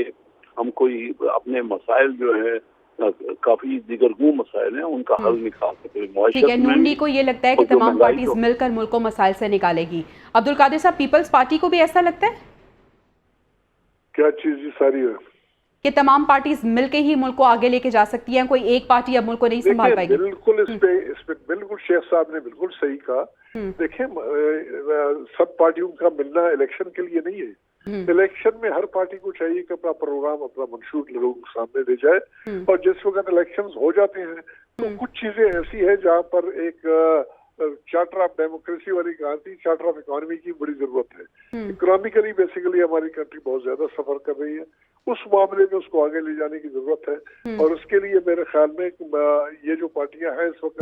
हम कोई अपने मसाइल जो है काफी दिगरगू मसाइल हैं, उनका हल निकाल सके। ठीक है, नून लीग को ये लगता है कि तमाम पार्टीज मिलकर मुल्क को मसाइल से निकालेगी। अब्दुल कादिर साहब, पीपल्स पार्टी को भी ऐसा लगता है? क्या चीज सारी है कि तमाम पार्टीज मिलकर ही मुल्क को आगे लेके जा सकती हैं, कोई एक पार्टी अब मुल्क को नहीं संभाल पाएगी? बिल्कुल इस पे बिल्कुल शेख साहब ने बिल्कुल सही कहा। देखें, सब पार्टियों का मिलना इलेक्शन के लिए नहीं है। इलेक्शन में हर पार्टी को चाहिए कि अपना प्रोग्राम, अपना मंशूर लोगों के सामने दे जाए, और जिस वक्त इलेक्शंस हो जाते हैं तो कुछ चीजें ऐसी है जहाँ पर एक चार्टर ऑफ डेमोक्रेसी वाली क्रांति, चार्टर ऑफ इकोनॉमी की बड़ी जरूरत है। इकोनॉमिकली बेसिकली हमारी कंट्री बहुत ज्यादा सफर कर रही है, उस मामले में उसको आगे ले जाने की जरूरत है। और उसके लिए मेरे ख्याल में ये जो पार्टियां हैं इस वक्त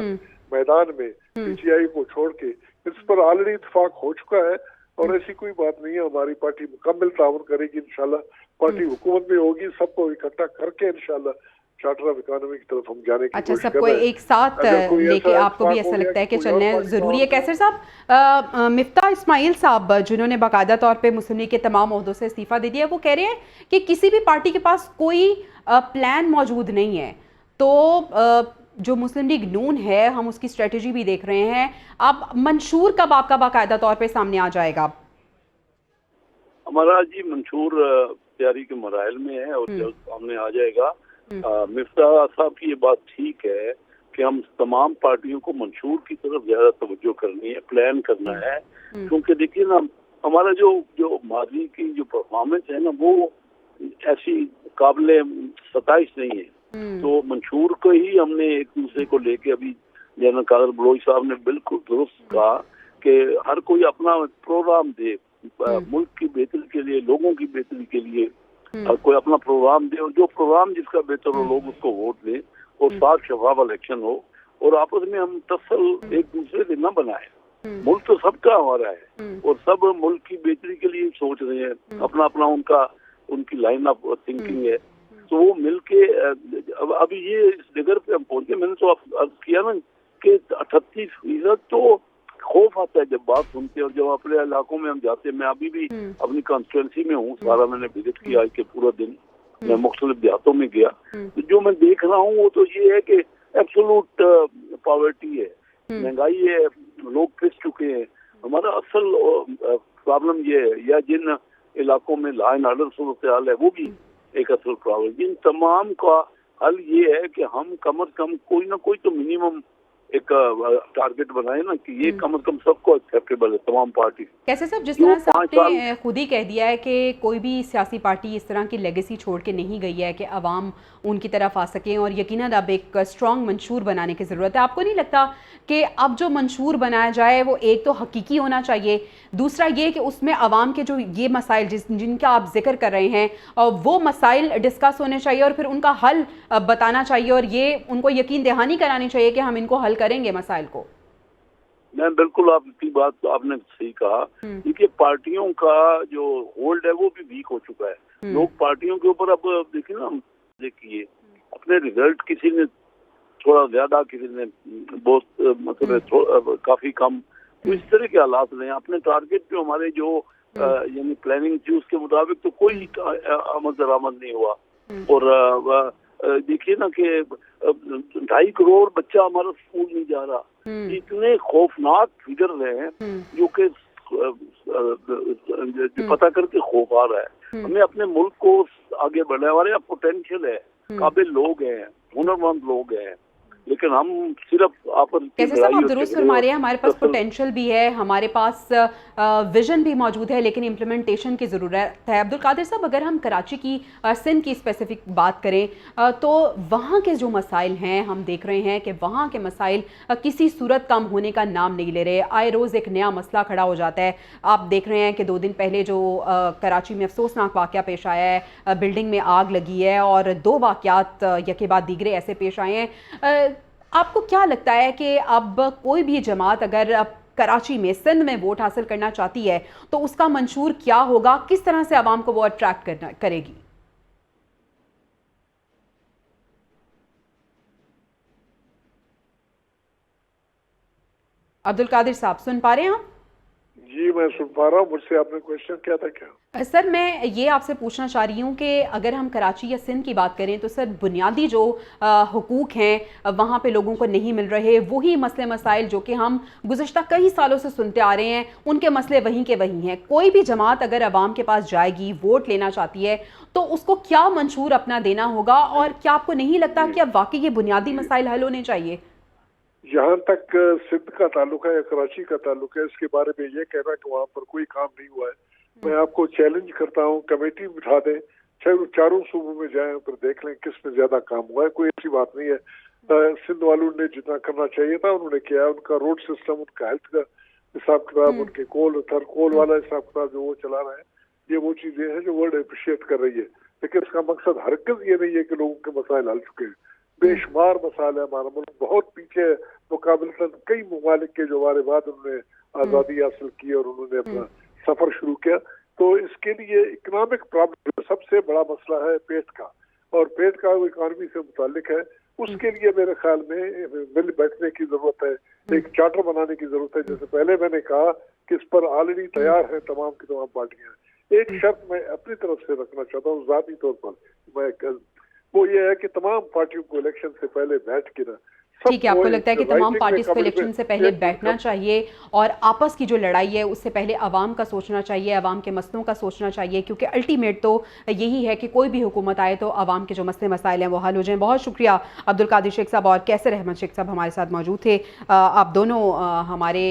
मैदान में, पीटीआई को छोड़ के, इस पर ऑलरेडी इत्तेफाक हो चुका है और ऐसी कोई बात नहीं है। हमारी पार्टी मुकम्मल ताउन करेगी इंशाल्लाह। पार्टी हुकूमत में होगी, सबको इकट्ठा करके इंशाल्लाह चार्टर ऑफ इकोनॉमी की तरफ हम जाने की अच्छा, सबको एक साथ लेके आपको भी ऐसा लगता है कि चलना जरूरी है? कैसर साहब, मिफ्ता इस्माइल साहब जिन्होंने बाकायदा तौर पे मुस्लिम लीग के तमाम ओहदों से इस्तीफा दे दिया, वो कह रहे हैं कि किसी भी पार्टी के पास कोई प्लान मौजूद नहीं है। तो जो मुस्लिम लीग नून है, हम उसकी स्ट्रेटजी भी देख रहे हैं, अब मंशूर कब आपका बाकायदा तौर पे सामने आ जाएगा? हमारा जी मंशूर तैयारी के मराहल में है और जल्द सामने आ जाएगा। मिफ्ता साहब की ये बात ठीक है कि हम तमाम पार्टियों को मंशूर की तरफ ज्यादा तवज्जो करनी है, प्लान करना है, क्योंकि देखिए ना, हमारा जो माजी की जो परफॉर्मेंस है ना, वो ऐसी काबिल सताइश नहीं है। तो मंशूर को ही हमने एक दूसरे को लेके, अभी जनरल कादर बलोच साहब ने बिल्कुल दुरुस्त कहा कि हर कोई अपना प्रोग्राम दे, मुल्क की बेहतरी के लिए, लोगों की बेहतरी के लिए हर कोई अपना प्रोग्राम दे, और जो प्रोग्राम जिसका बेहतर हो लोग उसको वोट दें, और साफ शफाफ इलेक्शन हो, और आपस में हम तसल एक दूसरे से न बनाए। मुल्क तो सबका हमारा है और सब मुल्क की बेहतरी के लिए सोच रहे हैं, अपना अपना उनकी लाइन ऑफ थिंकिंग है। तो वो मिलके अभी ये इस जगह पे हम पहुंचे, मैंने तो अर्ज किया ना कि 38% तो खौफ आता है जब बात सुनते हैं, और जब अपने इलाकों में हम जाते हैं, मैं अभी भी अपनी कॉन्स्टिट्यूंसी में हूँ, सारा मैंने विजिट किया आज के पूरा दिन, मैं मुख्तलिफ देहातों में गया, तो जो मैं देख रहा हूँ वो तो ये है कि एब्सोल्यूट पॉवर्टी है, महंगाई है, लोग पिस चुके हैं। हमारा असल प्रॉब्लम ये है, या जिन इलाकों में लॉ एंड ऑर्डर सूरत हाल है, वो भी एक असल प्रॉब्लम। इन तमाम का हल ये है कि हम कम से कम कोई ना कोई तो मिनिमम एक टारगेट बनाए ना, कि ये कम से कम सबको एक्सेप्टेबल है, तमाम पार्टी। कैसे साहब, जिस तरह से आपने खुद ही कह दिया है कि कोई भी सियासी पार्टी इस तरह की लेगेसी छोड़ के नहीं गई है कि अवाम उनकी तरफ आ सकें, और यकीनन अब एक स्ट्रॉन्ग मंशूर बनाने की ज़रूरत है। आपको नहीं लगता कि अब जो मंशूर बनाया जाए वो एक तो हकीकी होना चाहिए, दूसरा ये कि उसमें अवाम के जो ये मसाइल जिनका आप जिक्र कर रहे हैं वो मसाइल डिस्कस होने चाहिए और फिर उनका हल बताना चाहिए, और ये उनको यकीन दहानी करानी चाहिए कि हम इनको हल करेंगे मसाइल को? मैं बिल्कुल, आपकी बात तो आपने सही कहा। देखिए, पार्टियों का जो होल्ड है वो भी वीक हो चुका है। लोग पार्टियों के ऊपर अब देखिए ना, देखिए अपने रिजल्ट किसी ने थोड़ा ज्यादा, किसी ने बहुत मतलब काफी कम, तो इस तरह के हालात रहे हैं। अपने टारगेट पे हमारे जो यानी प्लानिंग थी उसके मुताबिक तो कोई अमल दरामद नहीं हुआ। और देखिए ना कि 2.5 करोड़ बच्चा हमारा स्कूल नहीं जा रहा, इतने खौफनाक फिगर रहे हैं जो कि पता करके खौफ आ रहा है। हमें अपने मुल्क को आगे बढ़ाने, हमारे यहाँ पोटेंशियल है, काबिल लोग हैं, हुनरमंद लोग हैं, लेकिन हम सिर्फ आपस कैसे साहब, आप दुरुस्त फरमा रहे हैं, हमारे पास पोटेंशियल भी है, हमारे पास विजन भी मौजूद है, लेकिन इम्प्लीमेंटेशन की ज़रूरत है। अब्दुल कादिर साहब, अगर हम कराची की, सिंध की स्पेसिफिक बात करें तो वहाँ के जो मसाइल हैं, हम देख रहे हैं कि वहाँ के मसाइल किसी सूरत कम होने का नाम नहीं ले रहे। आए रोज़ एक नया मसला खड़ा हो जाता है। आप देख रहे हैं कि 2 दिन पहले जो कराची में अफसोसनाक वाक़या पेश आया है, बिल्डिंग में आग लगी है, और 2 वाक़यात यके बाद दीगरे ऐसे पेश आए हैं। आपको क्या लगता है कि अब कोई भी जमात अगर कराची में, सिंध में वोट हासिल करना चाहती है तो उसका मंशूर क्या होगा, किस तरह से आवाम को वो अट्रैक्ट करेगी? अब्दुल कादिर साहब, सुन पा रहे हैं आप? जी मैं सुन पा रहा हूँ, मुझसे आपने क्वेश्चन किया था क्या? सर मैं ये आपसे पूछना चाह रही हूँ कि अगर हम कराची या सिंध की बात करें तो सर बुनियादी जो हुकूक हैं वहाँ पे लोगों को नहीं मिल रहे, वही मसले मसाइल जो कि हम गुज़श्ता कई सालों से सुनते आ रहे हैं, उनके मसले वहीं के वहीं हैं। कोई भी जमात अगर अवाम के पास जाएगी, वोट लेना चाहती है, तो उसको क्या मंशूर अपना देना होगा, और क्या आपको नहीं लगता कि अब वाकई ये बुनियादी मसाइल हल होने चाहिए? जहाँ तक सिंध का ताल्लुक है या कराची का ताल्लुक है, इसके बारे में ये कहना कि वहाँ पर कोई काम नहीं हुआ है, मैं आपको चैलेंज करता हूँ, कमेटी बिठा दें, चारों सूबों में जाएं, फिर देख लें किस में ज्यादा काम हुआ है। कोई ऐसी बात नहीं है। सिंध वालों ने जितना करना चाहिए था उन्होंने किया। उनका रोड सिस्टम, उनका हेल्थ का हिसाब किताब, उनके थर्ड कोल वाला हिसाब किताब जो वो चला रहे हैं, ये वो चीजें हैं जो वर्ल्ड अप्रिशिएट कर रही है। लेकिन इसका मकसद हरगिज ये नहीं है कि लोगों के मसाइल हल चुके हैं। बेशुमार मसाइल है, हमारा मुल्क बहुत पीछे मुकाबलतन कई ममालिक के जो हमारे बाद उन्होंने आज़ादी हासिल की और उन्होंने अपना सफर शुरू किया। तो इसके लिए इकोनॉमिक प्रॉब्लम सबसे बड़ा मसला है पेट का, और पेट का इकॉनमी से मुतालिक है। उसके लिए मेरे ख्याल में मिल बैठने की जरूरत है, एक चार्टर बनाने की जरूरत है। जैसे पहले मैंने कहा कि इस पर ऑलरेडी तैयार है तमाम की तमाम पार्टियां। एक शर्त मैं अपनी तरफ से रखना चाहता हूँ ज़ाती तौर पर, वो ये है कि तमाम पार्टियों को इलेक्शन से पहले बैठ के ना, ठीक है, आपको लगता है कि तमाम पार्टीज को इलेक्शन से पहले बैठना चाहिए और आपस की जो लड़ाई है उससे पहले अवाम का सोचना चाहिए, अवाम के मसलों का सोचना चाहिए, क्योंकि अल्टीमेट तो यही है कि कोई भी हुकूमत आए तो अवाम के जो मसले मसाइल हैं वो हल हो जाएं। बहुत शुक्रिया अब्दुल कादिर शेख साहब और कैसर अहमद शेख साहब हमारे साथ मौजूद थे। आप दोनों हमारे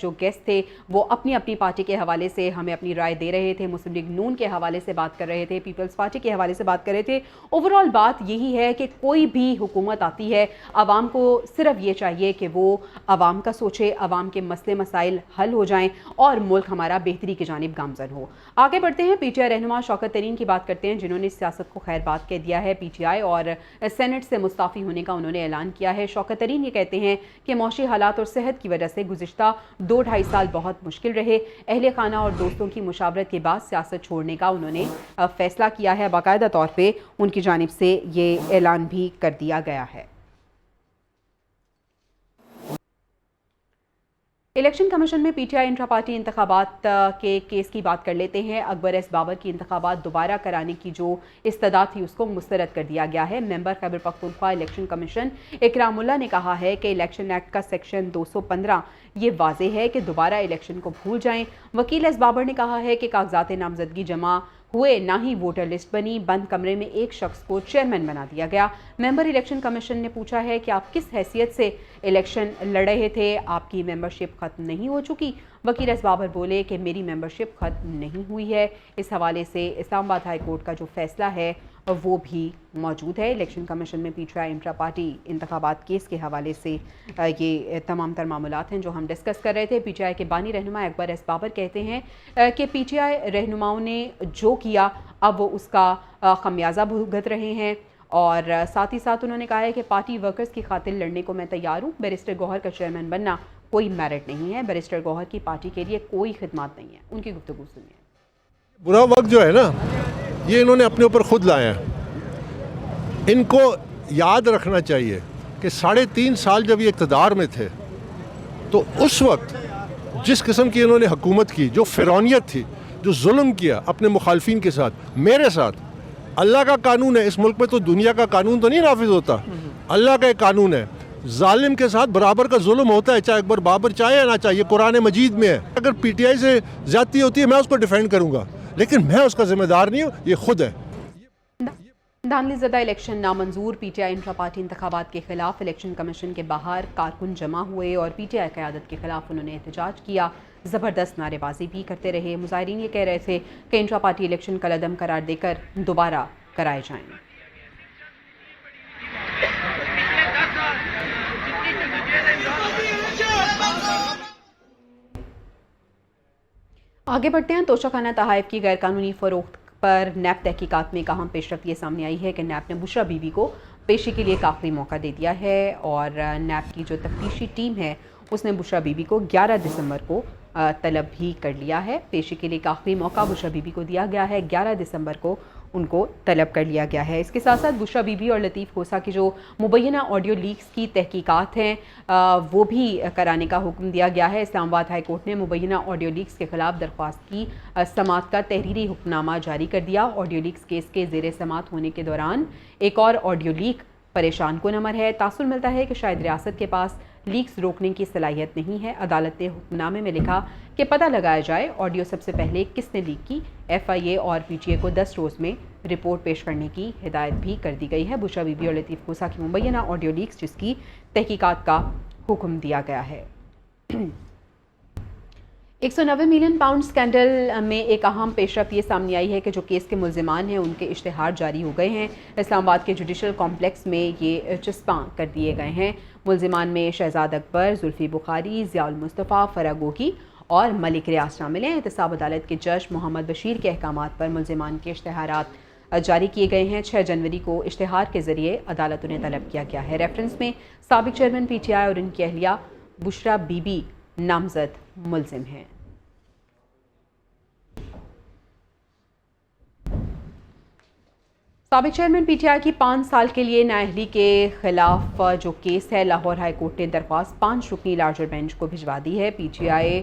जो गेस्ट थे वो अपनी अपनी पार्टी के हवाले से हमें अपनी राय दे रहे थे। मुस्लिम लीग नून के हवाले से बात कर रहे थे, पीपल्स पार्टी के हवाले से बात कर रहे थे। ओवरऑल बात यही है कि कोई भी हुकूमत आती है, अवाम को सिर्फ ये चाहिए कि वो अवाम का सोचे, अवाम के मसले मसाइल हल हो जाएं और मुल्क हमारा बेहतरी की जानिब गामजन हो। आगे बढ़ते हैं, पीटीआई रहनुमा शौकत तरीन की बात करते हैं, जिन्होंने सियासत को खैरबाद कह दिया है। पीटीआई और सेनेट से मुस्ताफ़ी होने का उन्होंने ऐलान किया है। शौकत तरीन ये कहते हैं कि मौशी हालात और सेहत की वजह से गुज़िश्ता 2-2.5 साल बहुत मुश्किल रहे। अहले खाना और दोस्तों की मुशावरत के बाद सियासत छोड़ने का उन्होंने फैसला किया है। बाकायदा तौर पर उनकी जानिब से ये ऐलान भी कर दिया गया है। इलेक्शन कमीशन में पीटीआई इंट्रा पार्टी इंतखाबात के केस की बात कर लेते हैं। अकबर एस बाबर की इंतखाबात दोबारा कराने की जो इस्तदा थी उसको मुस्तरद कर दिया गया है। Member Khyber Pakhtunkhwa election commission Ikramullah ने कहा है कि इलेक्शन एक्ट का सेक्शन 215 ये वाज़ेह है कि दोबारा इलेक्शन को भूल जाएं। वकील एस बाबर ने कहा है कि कागजात नामजदगी जमा हुए, ना ही वोटर लिस्ट बनी, बंद कमरे में एक शख्स को चेयरमैन बना दिया गया। मेंबर इलेक्शन कमीशन ने पूछा है कि आप किस हैसियत से इलेक्शन लड़ रहे थे, आपकी मेंबरशिप ख़त्म नहीं हो चुकी? वकील एस बाबर बोले कि मेरी मेंबरशिप ख़त्म नहीं हुई है। इस हवाले से इस्लामाबाद हाई कोर्ट का जो फैसला है वो भी मौजूद है। इलेक्शन कमीशन में पीटीआई इंट्रा पार्टी इंतखाबात केस के हवाले से ये तमाम तर मामलात हैं जो हम डिस्कस कर रहे थे। पीटीआई के बानी रहनुमा अकबर एस बाबर कहते हैं कि पीटीआई रहनुमाओं ने जो किया अब वो उसका खमियाजा भुगत रहे हैं, और साथ ही साथ उन्होंने कहा है कि पार्टी वर्कर्स की खातिर लड़ने को मैं तैयार हूँ। बैरिस्टर गौहर का चेयरमैन बनना कोई मेरिट नहीं है, बैरिस्टर गौहर की पार्टी के लिए कोई खिदमत नहीं है। उनकी गुफ्तगू सुनिए। बुरा वक्त जो है ना, ये इन्होंने अपने ऊपर खुद लाया है। इनको याद रखना चाहिए कि 3.5 साल जब ये इक़्तिदार में थे तो उस वक्त जिस किस्म की इन्होंने हुकूमत की, जो फ़िरौनियत थी, जो जुल्म किया अपने मुखालफिन के साथ, मेरे साथ, अल्लाह का कानून है। इस मुल्क में तो दुनिया का कानून तो नहीं नाफिज होता, अल्लाह का एक कानून है। जालिम के साथ बराबर का जुल्म होता है, चाहे अकबर बाबर चाहे या ना चाहे, ये कुरान मजीद में है। अगर पीटीआई से ज्यादती होती है मैं उसको डिफेंड करूंगा, लेकिन मैं उसका जिम्मेदार नहीं हूँ, ये खुद है। धांधली ज़दा इलेक्शन नामंजूर। पीटीआई इंट्रा पार्टी इंतखाबात के खिलाफ इलेक्शन कमीशन के बाहर कारकुन जमा हुए और पीटीआई क़यादत के खिलाफ उन्होंने एहतजाज किया, ज़बरदस्त नारेबाजी भी करते रहे। मुज़ाहिरीन ये कह रहे थे कि इंट्रा पार्टी इलेक्शन कलअदम करार देकर दोबारा कराए जाएँ। आगे बढ़ते हैं। तोशाखाना तहाइफ की गैरकानूनी फ़रोख्त पर नैब तहकीकात में एक अहम पेशरफ्त ये सामने आई है कि नैब ने बुशरा बीबी को पेशी के लिए एक आखिरी मौका दे दिया है, और नैब की जो तफ्तीशी टीम है उसने बुशरा बीबी को 11 दिसंबर को तलब भी कर लिया है। पेशी के लिए एक आखिरी मौका बुशरा बीबी को दिया गया है। 11 दिसंबर को ان کو طلب کر لیا گیا ہے۔ اس کے ساتھ ساتھ بشرا بی بی اور لطیف کھوسہ کی جو مبینہ آڈیو لیکس کی تحقیقات ہیں وہ بھی کرانے کا حکم دیا گیا ہے۔ اسلام آباد ہائی کورٹ نے مبینہ آڈیو لیکس کے خلاف درخواست کی سماعت کا تحریری حکم نامہ جاری کر دیا۔ آڈیو لیکس کیس کے زیر سماعت ہونے کے دوران ایک اور آڈیو لیک پریشان کن امر ہے۔ تاثر ملتا ہے کہ شاید ریاست کے پاس لیکس روکنے کی صلاحیت نہیں ہے۔ عدالت نے حکم نامے میں لکھا کہ پتہ لگایا جائے آڈیو سب سے پہلے کس نے لیک کی۔ ایف آئی اے اور پی ٹی اے کو 10 روز میں رپورٹ پیش کرنے کی ہدایت بھی کر دی گئی ہے۔ بشرا بی بی اور لطیف کھوسہ کی مبینہ آڈیو لیکس جس کی تحقیقات کا حکم دیا گیا ہے۔ 190 ملین پاؤنڈ سکینڈل میں ایک اہم پیش رفت یہ سامنے آئی ہے کہ جو کیس کے ملزمان ہیں ان کے اشتہار جاری ہو گئے ہیں۔ اسلام آباد کے جوڈیشل کمپلیکس میں یہ چسپاں کر دیے گئے ہیں۔ ملزمان میں شہزاد اکبر، زلفی بخاری، ضیاء المصطفیٰ، فرح گوگی اور ملک ریاض شامل ہیں۔ احتساب عدالت کے جج محمد بشیر کے احکامات پر ملزمان کے اشتہارات جاری کیے گئے ہیں۔ 6 جنوری کو اشتہار کے ذریعے عدالت انہیں طلب کیا گیا ہے۔ ریفرنس میں سابق چیئرمین پی ٹی آئی اور ان کی اہلیہ بشرا بی بی نامزد ملزم ہیں۔ سابق چیئرمین پی ٹی آئی کی 5 سال کے لیے نااہلی کے خلاف جو کیس ہے لاہور ہائی کورٹ نے درخواست 5 رکنی لارجر بینچ کو بھجوا دی ہے۔ P T I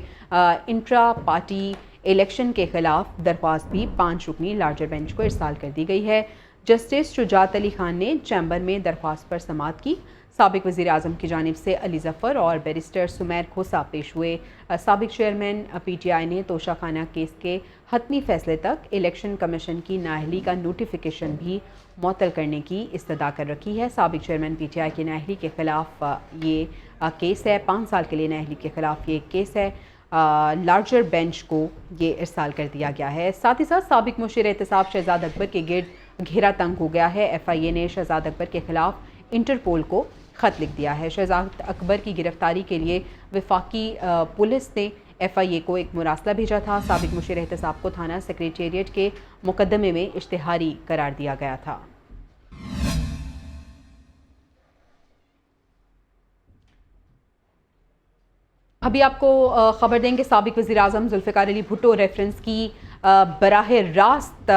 intra party election کے خلاف درخواست بھی 5 رکنی لارجر بینچ کو ارسال کر دی گئی ہے۔ جسٹس شجاعت علی خان نے چیمبر میں درخواست پر سماعت کی۔ سابق وزیر اعظم کی جانب سے علی ظفر اور بیرسٹر سمیر کھوسہ پیش ہوئے۔ سابق چیئرمین پی ٹی آئی نے توشہ خانہ کیس کے حتمی فیصلے تک الیکشن کمیشن کی نااہلی کا نوٹیفیکیشن بھی معطل کرنے کی استدعا کر رکھی ہے۔ سابق چیئرمین پی ٹی آئی کی نااہلی کے خلاف یہ کیس ہے، 5 سال کے لیے نااہلی کے خلاف یہ کیس ہے۔ لارجر بینچ کو یہ ارسال کر دیا گیا ہے۔ ساتھ ہی ساتھ سابق مشیر احتساب شہزاد اکبر کے گرد گھیرا تنگ ہو گیا ہے۔ ایف آئی اے نے شہزاد اکبر کے خلاف انٹرپول کو خط لکھ دیا ہے۔ شہزاد اکبر کی گرفتاری کے لیے وفاقی پولیس نے ایف آئی اے کو ایک مراسلہ بھیجا تھا۔ سابق مشیر احتساب کو تھانہ سیکریٹریٹ کے مقدمے میں اشتہاری قرار دیا گیا تھا۔ ابھی آپ کو خبر دیں کہ سابق وزیر اعظم ذوالفقار علی بھٹو ریفرنس کی براہ راست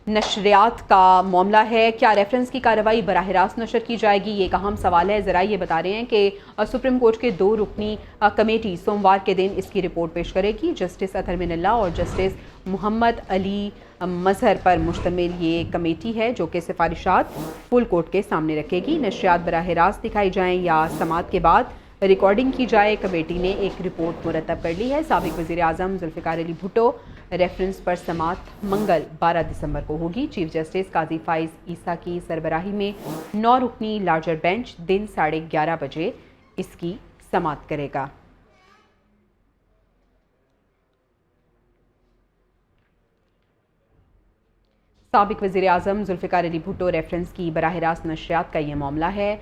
نشریات کا معاملہ ہے۔ کیا ریفرنس کی کارروائی براہ راست نشر کی جائے گی؟ یہ ایک اہم سوال ہے۔ ذرائع یہ بتا رہے ہیں کہ سپریم کورٹ کے 2 رکنی کمیٹی سوموار کے دن اس کی رپورٹ پیش کرے گی۔ جسٹس اطہر من اللہ اور جسٹس محمد علی مظہر پر مشتمل یہ کمیٹی ہے جو کہ سفارشات فل کورٹ کے سامنے رکھے گی۔ نشریات براہ راست دکھائی جائیں یا سماعت کے بعد ریکارڈنگ کی جائے، کمیٹی نے ایک رپورٹ مرتب کر لی ہے۔ سابق وزیر اعظم ذوالفقار علی بھٹو ریفرنس پر سماعت منگل 12 دسمبر کو ہوگی۔ چیف جسٹس قاضی فائز عیسیٰ کی سربراہی میں 9 رکنی لارجر بینچ دن 11:30 بجے اس کی سماعت کرے گا۔ سابق وزیر اعظم ذوالفقار علی بھٹو ریفرنس کی براہ راست نشریات کا یہ معاملہ ہے۔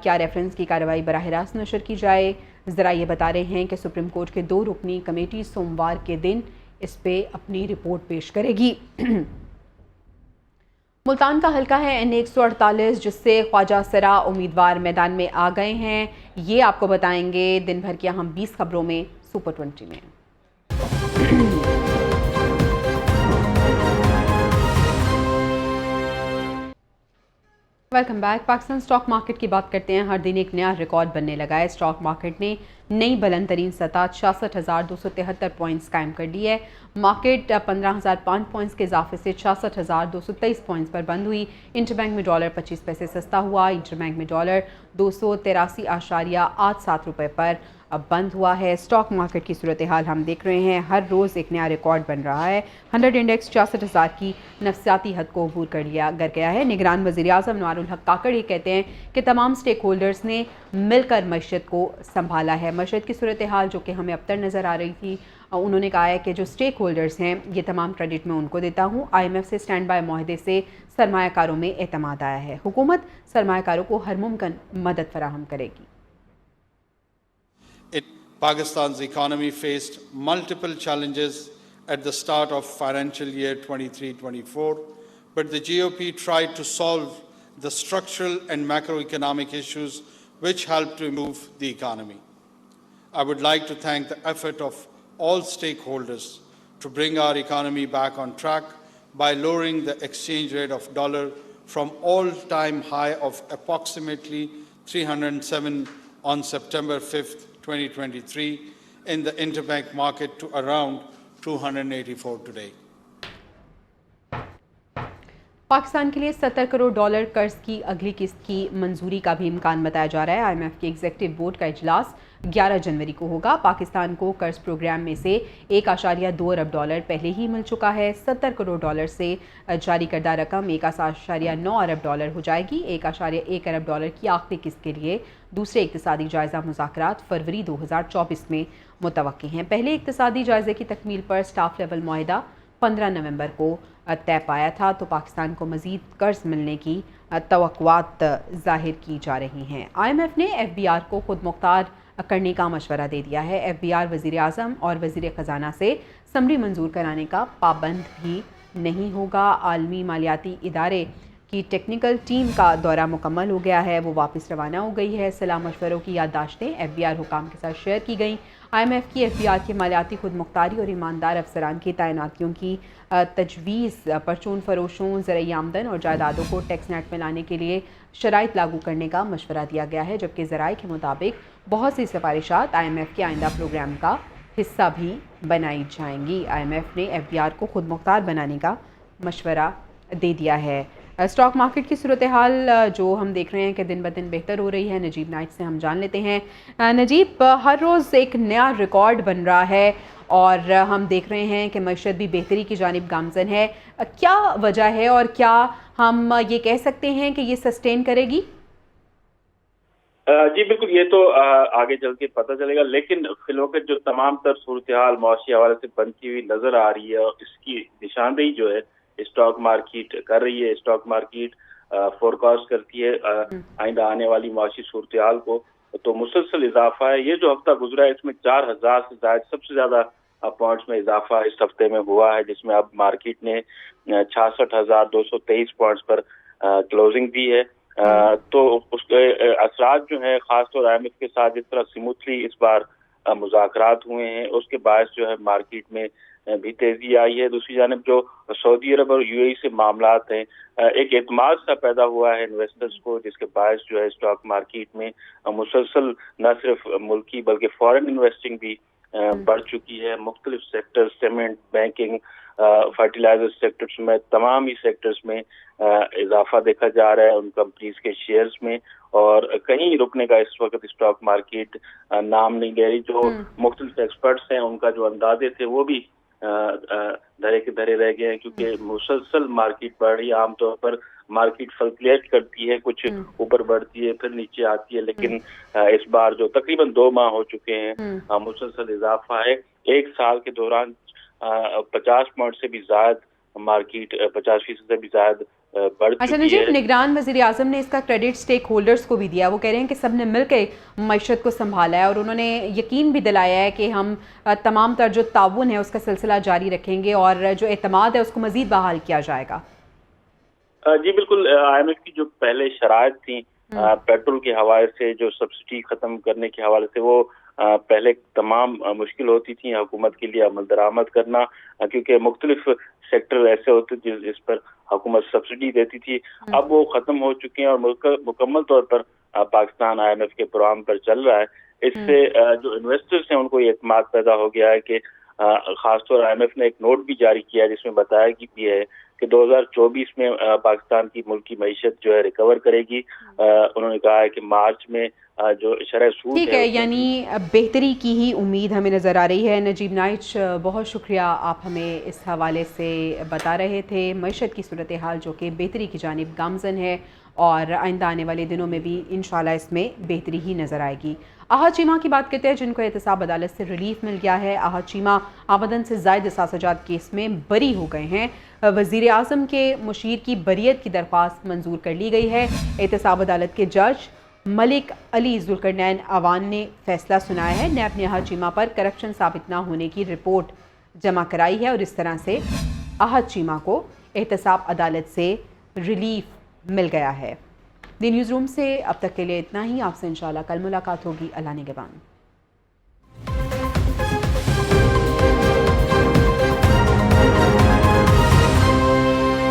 کیا ریفرنس کی کارروائی براہ راست نشر کی جائے؟ ذرائع یہ بتا رہے ہیں کہ سپریم کورٹ کے 2 رکنی کمیٹی سوموار کے دن اس پہ اپنی رپورٹ پیش کرے گی۔ ملتان کا حلقہ ہے این 148 جس سے خواجہ سرا امیدوار میدان میں آ گئے ہیں۔ یہ آپ کو بتائیں گے دن بھر کی اہم 20 خبروں میں سپر 20 میں۔ Welcome back. Pakistan stock market کی بات کرتے ہیں۔ ہر دن ایک نیا ریکارڈ بننے لگا ہے۔ سٹاک مارکیٹ نے نئی بلند ترین سطح 66,273 پوائنٹس قائم کر لی ہے۔ مارکیٹ 15,005 پوائنٹس کے اضافے سے 66,223 پوائنٹس پر بند ہوئی۔ انٹر بینک میں ڈالر 25 پیسے سستا ہوا۔ انٹر بینک میں ڈالر 283.87 روپے پر بند ہوا ہے۔ سٹاک مارکیٹ کی صورتحال ہم دیکھ رہے ہیں، ہر روز ایک نیا ریکارڈ بن رہا ہے۔ 100 انڈیکس 66,000 کی نفسیاتی حد کو عبور کر گیا ہے۔ نگران وزیر اعظم انوار الحق کاکڑ یہ کہتے ہیں کہ تمام سٹیک ہولڈرز نے مل کر معیشت کو سنبھالا ہے۔ معیشت کی صورتحال جو کہ ہمیں ابتر نظر آ رہی تھی، انہوں نے کہا ہے کہ جو سٹیک ہولڈرز ہیں یہ تمام کریڈٹ میں ان کو دیتا ہوں۔ آئی ایم ایف سے سٹینڈ بائی معاہدے سے سرمایہ کاروں میں اعتماد آیا ہے۔ حکومت سرمایہ کاروں کو ہر ممکن مدد فراہم کرے گی۔ Pakistan's economy faced multiple challenges at the start of financial year 23-24, but the GOP tried to solve the structural and macroeconomic issues which helped to improve the economy. I would like to thank the effort of all stakeholders to bring our economy back on track by lowering the exchange rate of dollar from all-time high of approximately 307 on September 5th, 2023 in the interbank market to around 284 today. Pakistan के लिए $70 करोड़ कर्ज की अगली किस्त की मंजूरी का भी इम्कान बताया जा रहा है। IMF के एग्जीक्यूटिव बोर्ड का इजलास 11 जनवरी को होगा। पाकिस्तान को कर्ज प्रोग्राम में से $1.2 अरब पहले ही मिल चुका है। $70 करोड़ से जारी करदा रकम $1.9 अरब हो जाएगी। $1.1 अरब की आखिरी किस्त के लिए दूसरे इक्तिसादी जायज़ा मुज़ाकरात फरवरी 2024 में मुतवक्की हैं। पहले इक्तिसादी जायज़े की तकमील पर स्टाफ लेवल मुआहिदा 15 नवंबर को तय पाया था, तो पाकिस्तान को मज़ीद कर्ज मिलने की तवक्कुआत ज़ाहिर की जा रही हैं। IMF ने FBR को खुद मुख्तार करने का मशवरा दे दिया है। FBR वज़ीर आज़म और वज़ीर ख़जाना से समरी मंजूर कराने का पाबंद भी नहीं होगा। आलमी मालियाती इदारे की टेक्निकल टीम का दौरा मुकम्मल हो गया है, वो वापस रवाना हो गई है। सलाह मशवरों की याददाश्तें FBR हुकाम के साथ शेयर की गई। IMF की FBR के मालियाती खुद मुख्तारी और ईमानदार अफसरान की तैनातियों की तजवीज़ परचून फरोशों, ज़राई आमदन और जायदादों को टैक्स नेट में लाने के लिए शराइत लागू करने का मशवरा दिया गया है, जबकि ज़राए के मुताबिक बहुत सी सिफारिशात IMF के आइंदा प्रोग्राम का हिस्सा भी बनाई जाएंगी। IMF ने FBR को खुद मुख्तार बनाने का मशवरा दे दिया है। स्टॉक मार्केट की सूरत हाल जो हम देख रहे हैं कि दिन ब दिन बेहतर हो रही है। नजीब नाइट से हम जान लेते हैं। नजीब, हर रोज़ एक नया रिकॉर्ड बन रहा है और हम देख रहे हैं कि मईशत भी बेहतरी की जानिब गामज़न है। क्या वजह है और क्या हम ये कह सकते हैं कि ये सस्टेन करेगी? जी बिल्कुल, ये तो आगे चल के पता चलेगा, लेकिन फिलवक्त जो तमाम तर सूरत हाल मुआशी हवाले से बनती हुई नज़र आ रही है, इसकी निशानदेही जो है स्टॉक मार्केट कर रही है। स्टॉक मार्केट फोरकास्ट करती है आइंदा आने वाली मुआशी सूरत हाल को, तो मुसलसल इजाफा है। ये जो हफ्ता गुजरा है इसमें 4000 से ज्यादा सबसे ज्यादा पॉइंट्स में इजाफा इस हफ्ते में हुआ है, जिसमें अब मार्केट ने 66,223 पॉइंट्स पर क्लोजिंग दी है। तो उसके असरात जो है खासतौर IMF के साथ जिस तरह स्मूथली इस बार मुज़ाकरात हुए हैं, उसके बायस जो है मार्केट में भी तेजी आई है। दूसरी जानिब जो सऊदी अरब और UAE से मामलात हैं, एक एतमाद सा पैदा हुआ है इन्वेस्टर्स को, जिसके बायस जो है स्टॉक मार्केट में मुसलसल न सिर्फ मुल्की बल्कि फॉरेन इन्वेस्टिंग भी बढ़ चुकी है। मुख्तलिफ sectors, cement, banking, fertilizer sectors में, तमाम ही सेक्टर्स में इजाफा देखा जा रहा है उन कंपनीज के शेयर्स में, और कहीं रुकने का इस वक्त स्टॉक मार्केट नाम नहीं ले रही। जो मुख्तलिफ एक्सपर्ट्स हैं उनका जो अंदाजे थे वो भी धरे के धरे रह गए हैं, क्योंकि मुसलसल मार्केट बढ़ रही है। आमतौर पर मार्केट फ्लक्चुएट करती है, कुछ ऊपर बढ़ती है फिर नीचे आती है, लेकिन इस बार जो तकरीबन 2 माह हो चुके हैं मुसलसल इजाफा है। एक साल के दौरान 50 पॉइंट से भी ज्यादा मार्केट 50% से भी ज्यादा बढ़ चुकी है। नजीब, निगरान वज़ीर आज़म ने इसका क्रेडिट स्टेक होल्डर्स को भी दिया। वो कह रहे हैं कि सबने मिलकर मईशत को संभाला है और उन्होंने यकीन भी दिलाया है कि हम तमाम तर जो ताउन है उसका सिलसिला जारी रखेंगे और जो एतमाद है उसको मज़ीद बहाल किया जाएगा। जी बिल्कुल, IMF की जो पहले शराइत थी पेट्रोल के हवाले से, जो सब्सिडी खत्म करने के हवाले से, वो पहले तमाम मुश्किल होती थी हुकूमत के लिए अमल दरामद करना, क्योंकि मुख्तलिफ सेक्टर ऐसे होते थे जिस पर हुकूमत सब्सिडी देती थी। अब वो खत्म हो चुके हैं और मुकम्मल तौर पर पाकिस्तान IMF के प्रोग्राम पर चल रहा है। इससे जो इन्वेस्टर्स हैं उनको एतमाद पैदा हो गया है कि खासतौर IMF ने एक नोट भी जारी किया जिसमें बताया कि है कि 2024 में पाकिस्तान की मुल्की मईशत जो है रिकवर करेगी। उन्होंने कहा है कि मार्च में जो शरह सूद ठीक है, यानी बेहतरी की ही उम्मीद हमें नज़र आ रही है। नजीब नाइच, बहुत शुक्रिया, आप हमें इस हवाले से बता रहे थे। मईशत की सूरत हाल जो कि बेहतरी की जानिब गामज़न है और आइंदा आने वाले दिनों में भी इंशाल्लाह इसमें बेहतरी ही नज़र आएगी। आहद चीमा की बात करते हैं, जिनको एहतसाब अदालत से रिलीफ मिल गया है। आहद चीमा आमदन से ज़ायद साज़ाजात केस में बरी हो गए हैं। वज़ीर आज़म के मुशीर की बरियत की दरख्वास्त मंजूर कर ली गई है। एहतसाब अदालत के जज मलिक अली जुल्करनैन अवान ने फैसला सुनाया है। नैब ने आहद चीमा पर करप्शन साबित न होने की रिपोर्ट जमा कराई है और इस तरह से आहद चीमा को एहतसाब अदालत से रिलीफ मिल गया है। दी न्यूज़ रूम से अब तक के लिए इतना ही। आपसे इंशाल्लाह कल मुलाकात होगी। अल्लाह निगहबान।